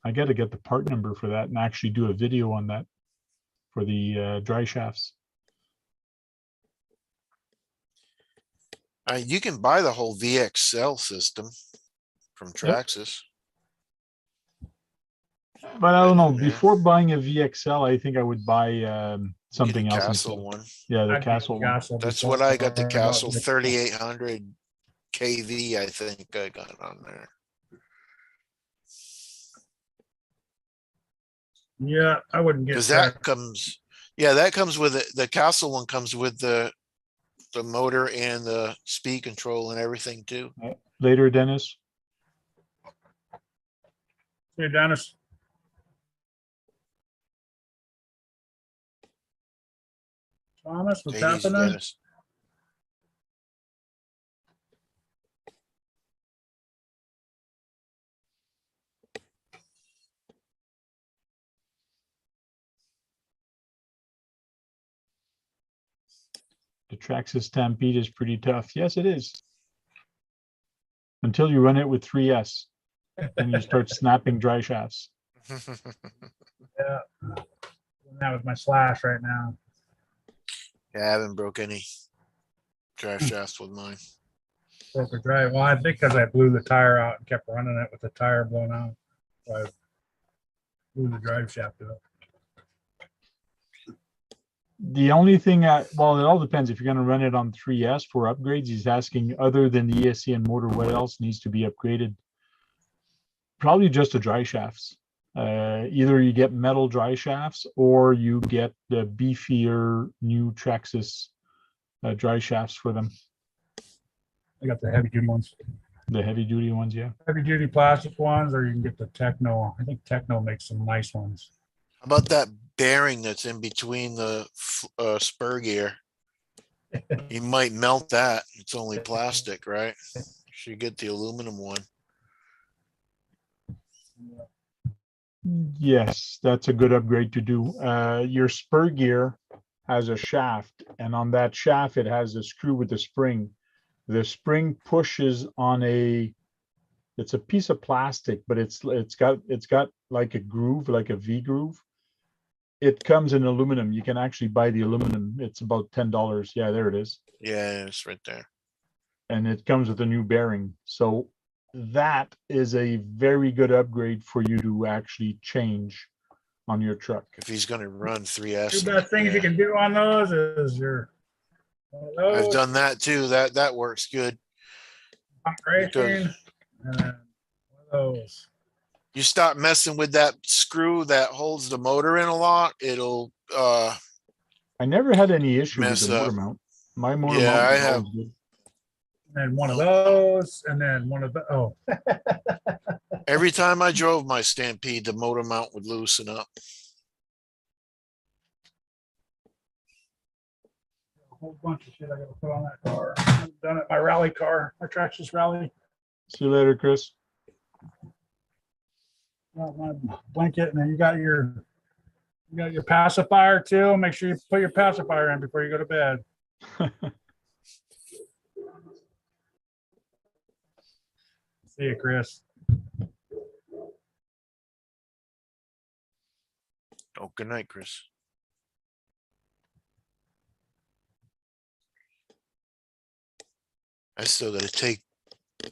I got to get the part number for that and actually do a video on that for the dry shafts. You can buy the whole VXL system from Traxxas. But I don't know. Right in there. Before buying a VXL, I think I would buy something Get a else. Castle instead. one. Yeah, the I'd Castle one. That's before what I got. The bought Castle the- 3800 KV. I think I got on there. Yeah, I wouldn't get Because that. that comes, yeah, that comes with it. The Castle one comes with the motor and the speed control and everything too. Later, Dennis. Hey, Dennis. Thomas, what's Take it easy, happening? Dennis. The Traxxas Stampede is pretty tough. Yes, it is. Until you run it with 3S. Then you start snapping dry shafts. Yeah. That was my slash right now. Yeah, I haven't broke any drive shafts with mine. Broke a drive. Well, I think because I blew the tire out and kept running it with the tire blown out. So I blew the drive shaft up. The only thing, well, it all depends. If you're going to run it on 3S for upgrades, he's asking, other than the ESC and motor, what else needs to be upgraded? Probably just the dry shafts. Either you get metal dry shafts or you get the beefier new Traxxas dry shafts for them. I got the heavy duty ones. The heavy duty ones, yeah. Heavy duty plastic ones, or you can get the Techno. I think Techno makes some nice ones. How about that bearing that's in between the spur gear? You might melt that. It's only plastic, right? Should get the aluminum one. Yes, that's a good upgrade to do. Your spur gear has a shaft, and on that shaft, it has a screw with a spring. The spring pushes on it's a piece of plastic, but it's got like a groove, like a V groove. It comes in aluminum. You can actually buy the aluminum. It's about $10. Yeah, there it is. Yeah, it's right there. And it comes with a new bearing. So that is a very good upgrade for you to actually change on your truck. If he's gonna run 3S. Two best things you yeah. can do on those is your. I've done that too. That works good. Racing, and then one of those. You stop messing with that screw that holds the motor in a lot, it'll I never had any issue with Mess the motor up. mount. My motor Yeah, mount I was have- always good. And one of those, and then one of the, oh, every time I drove my Stampede, the motor mount would loosen up. whole bunch of shit I gotta put on that car. I'm done at my rally car, my Traxxas rally. See you later, Chris. Got my blanket, and then you got your pacifier too. Make sure you put your pacifier in before you go to bed. See you, Chris. Oh, good night, Chris. I still gotta take,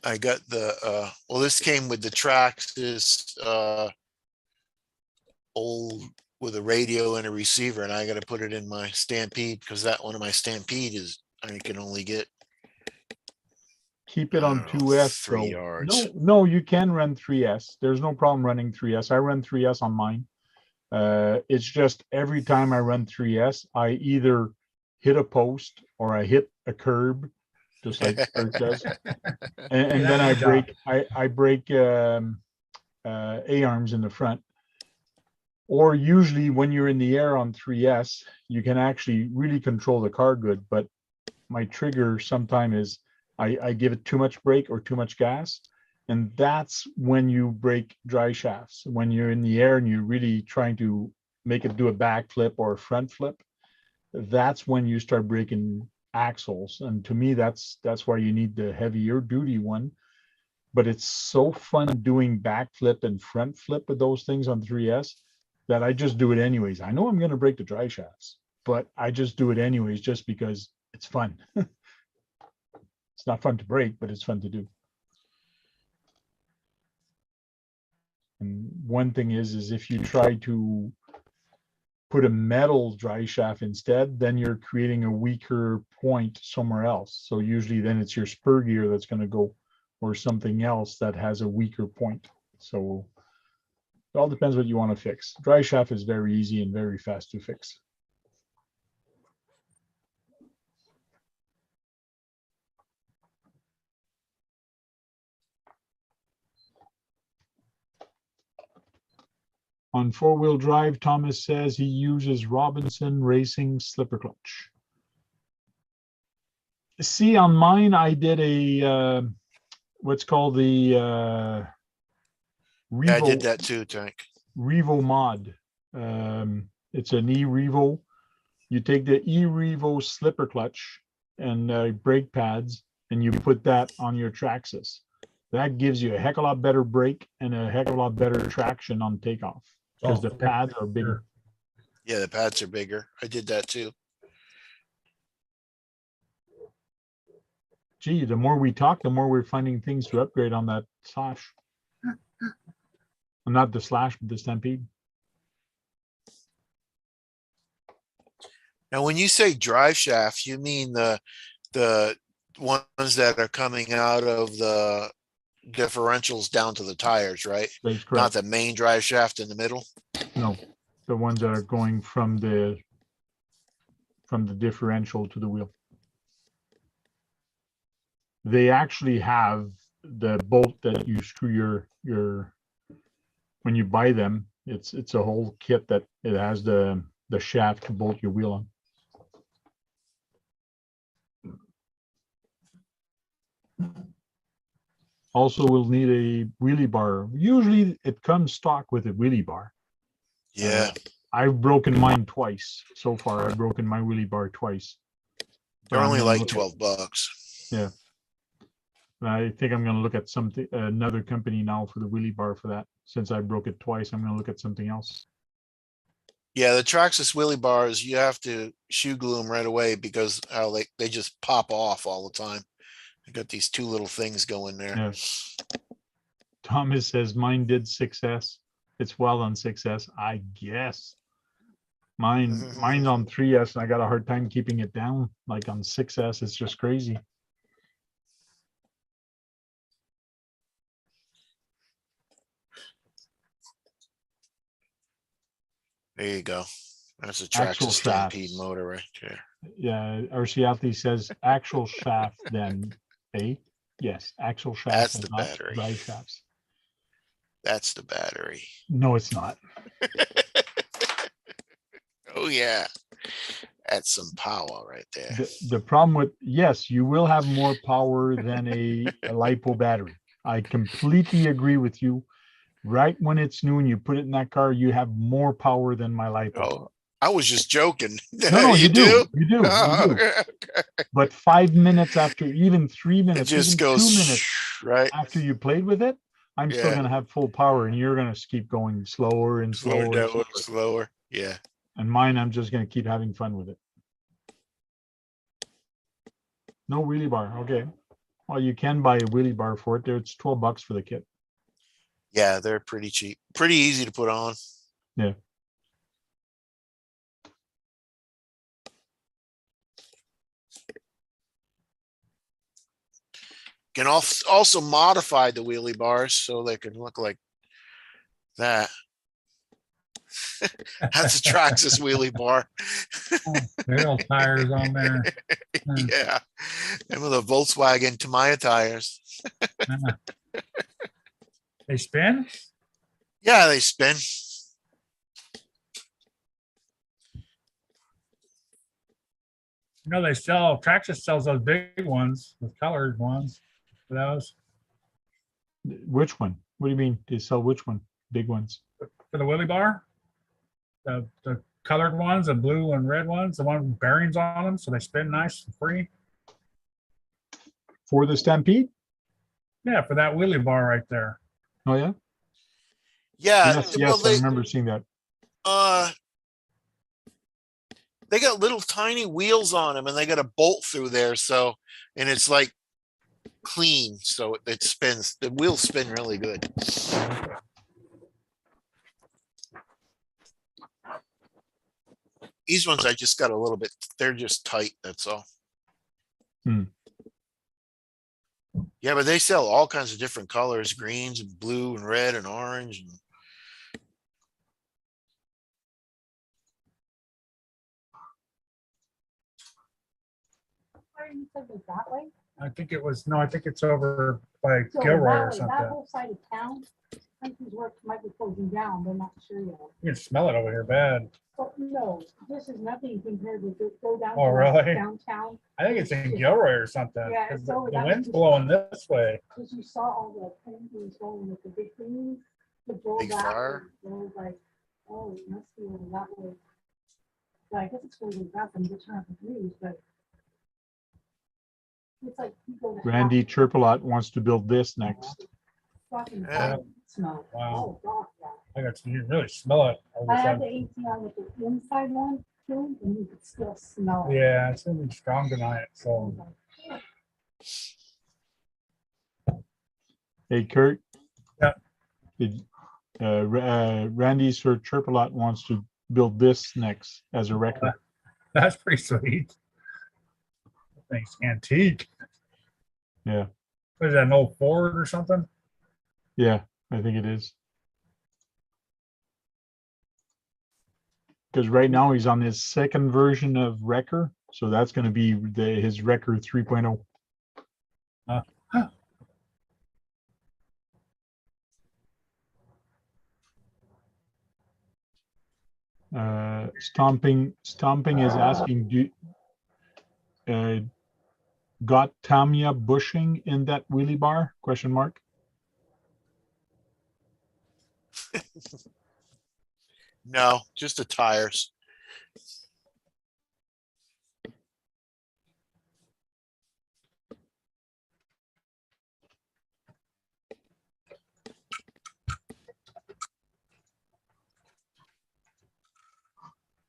I got the, well, this came with the Traxxas, old, with a radio and a receiver, and I gotta put it in my Stampede, because that one of my Stampede is, I can only get, Keep it I on don't know, 2S. 3 though. yards. No, you can run 3S. There's no problem running 3S. I run 3S on mine. It's just every time I run 3S, I either hit a post or I hit a curb, just like Eric does. And then I break A-arms in the front. Or usually when you're in the air on 3S, you can actually really control the car good, but my trigger sometimes is I give it too much brake or too much gas. And that's when you break dry shafts. When you're in the air and you're really trying to make it do a back flip or a front flip, that's when you start breaking axles. And to me, that's why you need the heavier duty one. But it's so fun doing back flip and front flip with those things on 3S that I just do it anyways. I know I'm going to break the dry shafts, but I just do it anyways just because it's fun. It's not fun to break, but it's fun to do. And one thing is if you try to put a metal dry shaft instead, then you're creating a weaker point somewhere else. So usually then it's your spur gear that's going to go, or something else that has a weaker point. So it all depends what you want to fix. Dry shaft is very easy and very fast to fix. On four-wheel drive, Thomas says he uses Robinson Racing slipper clutch. See, on mine, I did a what's called the Yeah, I did Revo that too, Tank. Revo mod. It's an E-Revo. You take the E-Revo slipper clutch and brake pads, and you put that on your Traxxas. That gives you a heck of a lot better brake and a heck of a lot better traction on takeoff because the pads are bigger. Yeah, the pads are bigger. I did that too. Gee, the more we talk, the more we're finding things to upgrade on that slash. Not the slash, but the Stampede. Now, when you say drive shaft, you mean the ones that are coming out of the differentials down to the tires, right? That's Not correct. the main drive shaft in the middle. No, the ones that are going from the differential to the wheel. They actually have the bolt that you screw your when you buy them. It's a whole kit that it has the shaft to bolt your wheel on. Also, we'll need a wheelie bar. Usually it comes stock with a wheelie bar. Yeah, I've broken mine twice so far. I've broken my wheelie bar twice. But they're I'm only gonna like look at- 12 bucks. Yeah. I think I'm going to look at another company now for the wheelie bar for that. Since I broke it twice, I'm going to look at something else. Yeah, the Traxxas wheelie bars, you have to shoe glue them right away because how they just pop off all the time. I got these two little things going there. Yeah. Thomas says mine did 6S. It's well on 6S, I guess. Mine's on 3S, and I got a hard time keeping it down. Like on 6S, it's just crazy. There you go. That's a Axle Traxxas Stampede shafts. motor right there. Yeah, Arciati says actual shaft then, eh? Yes, actual shaft. That's and the not battery. Drive shafts. That's the battery. No, it's not. Oh yeah. That's some power right there. The problem with, yes, you will have more power than a LiPo battery. I completely agree with you. Right when it's new and you put it in that car, you have more power than my LiPo. Oh, I was just joking. No, you do. You do. Oh, You do. okay. But 5 minutes after, even 3 minutes, It just even goes 2 minutes right. after you played with it, I'm still Yeah. going to have full power and you're going to keep going slower and slower and slower. Slower. Yeah. And mine, I'm just going to keep having fun with it. No wheelie bar. Okay. Well, you can buy a wheelie bar for it. There, it's $12 for the kit. Yeah, they're pretty cheap. Pretty easy to put on. Yeah. Can also modify the wheelie bars so they can look like that. That's a Traxxas wheelie bar. Little tires on there. Yeah. And with a Volkswagen Tamiya tires. They spin? Yeah, they spin. You know, they sell, Traxxas sells those big ones, the colored ones for those, Which one? What do you mean? They sell which one? Big ones. for the wheelie bar. The colored ones, the blue and red ones, the one with bearings on them, so they spin nice and free. For the Stampede? Yeah, for that wheelie bar right there. Oh, yeah? Yeah. Yes, Well, yes, I remember seeing that. They got little tiny wheels on them and they got a bolt through there. So, and it's like clean. So it spins, the wheels spin really good. These ones, I just got a little bit, they're just tight. That's all. Hmm. Yeah, but they sell all kinds of different colors, greens and blue and red and orange. And You said it was that way? I think it was, no, I think it's over by So Gilroy that or way, something. that whole side of town, country's work might be closing down, they're not sure yet. You can smell it over here bad. But no, this is nothing compared to go down Oh, to really? downtown, I think it's in Gilroy or something. Yeah, 'Cause it's the over that wind's way. blowing this way. because you saw all the paintings going with the big things. The bull Big that fire? way, it was like, oh, it must be over that way. But I guess it's closing back and just trying to use, but it's like you go to. Randy Chirpalot wants to build this next. Fucking Yeah. smell. Wow. Oh, God, yeah. I got you really smell it. all of a I had the sudden. 18 on with the inside one too, and you could still smell it. Yeah, it's gonna be strong tonight. So Hey, Kurt. Yeah. Randy Sir Chirpalot wants to build this next as a record. that's pretty sweet. That thing's antique. Yeah. What is that, an old Ford or something? Yeah, I think it is. Because right now he's on his second version of Wrecker. So that's going to be his Wrecker 3.0. Stomping is asking, got Tamiya bushing in that wheelie bar? Question mark. no, just the tires.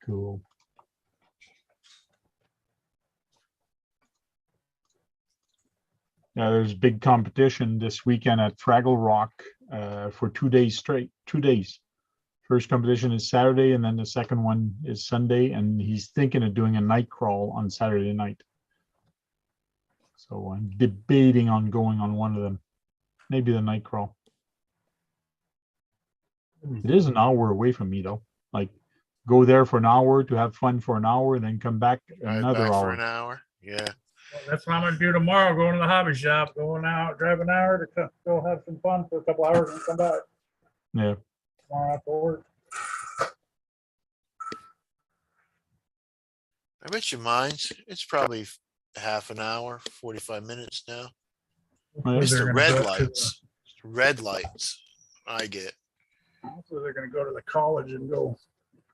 Cool. Yeah, there's big competition this weekend at Fraggle Rock for 2 days straight. 2 days. First competition is Saturday, and then the second one is Sunday. And he's thinking of doing a night crawl on Saturday night. So I'm debating on going on one of them. Maybe the night crawl. It is an hour away from me, though. Like, go there for an hour to have fun for an hour, and then come back Drive another back for hour. an hour. Yeah. Well, that's what I'm gonna do tomorrow, going to the hobby shop, going out, drive an hour to go have some fun for a couple hours and come back Yeah. tomorrow after work. bet you mine's, it's probably half an hour, 45 minutes now. Well, It's They're the gonna red go to lights. It's the red lights I get. Hopefully they're gonna go to the college and go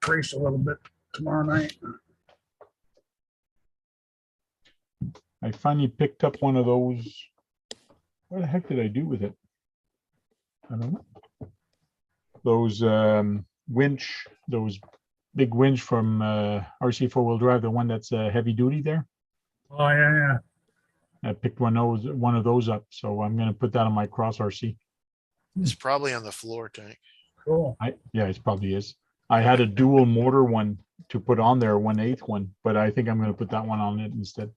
race a little bit tomorrow night. I finally picked up one of those. What the heck did I do with it? I don't know. Those winch, those big winch from RC four-wheel drive, the one that's heavy duty there. Oh, yeah. I picked one of those up, so I'm gonna put that on my cross RC. It's probably on the floor, Tank. Cool. Yeah, it probably is. I had a dual motor one to put on there, 1/8 one, but I think I'm gonna put that one on it instead.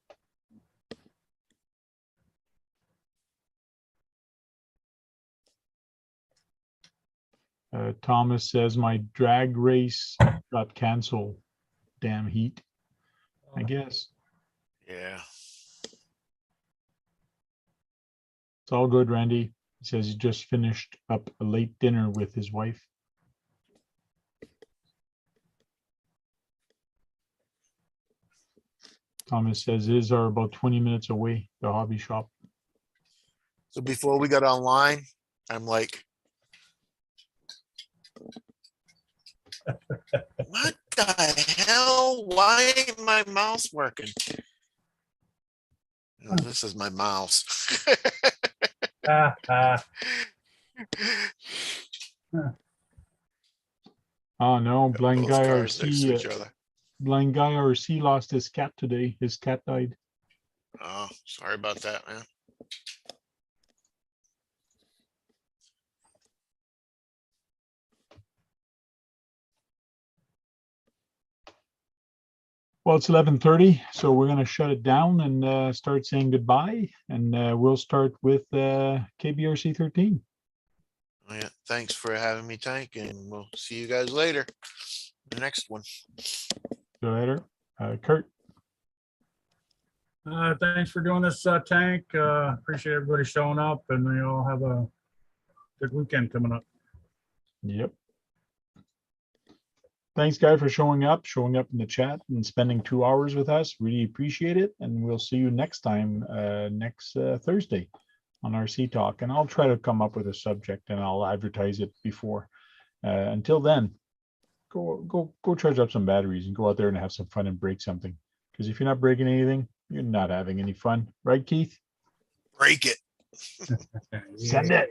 Thomas says my drag race got canceled. Damn heat, I guess. Yeah. It's all good, Randy. He says he just finished up a late dinner with his wife. Thomas says his are about 20 minutes away, the hobby shop. So before we got online, I'm like, what the hell? Why ain't my mouse working? Oh, this is my mouse. Oh no, blind Both guy cars next to each RC, other. blind guy RC lost his cat today. His cat died. Oh, sorry about that, man. Well, it's 11:30, so we're gonna shut it down and start saying goodbye. And we'll start with KBRC 13. Oh, yeah. Thanks for having me, Tank, and we'll see you guys later. The next one. See you later. Kurt. Thanks for doing this, Tank. Appreciate everybody showing up, and we all have a good weekend coming up. Yep. Thanks, guy, for showing up in the chat and spending 2 hours with us. Really appreciate it. And we'll see you next time, next Thursday on RC Talk. And I'll try to come up with a subject and I'll advertise it before. Until then, go charge up some batteries and go out there and have some fun and break something. Because if you're not breaking anything, you're not having any fun. Right, Keith? Break it. Send it.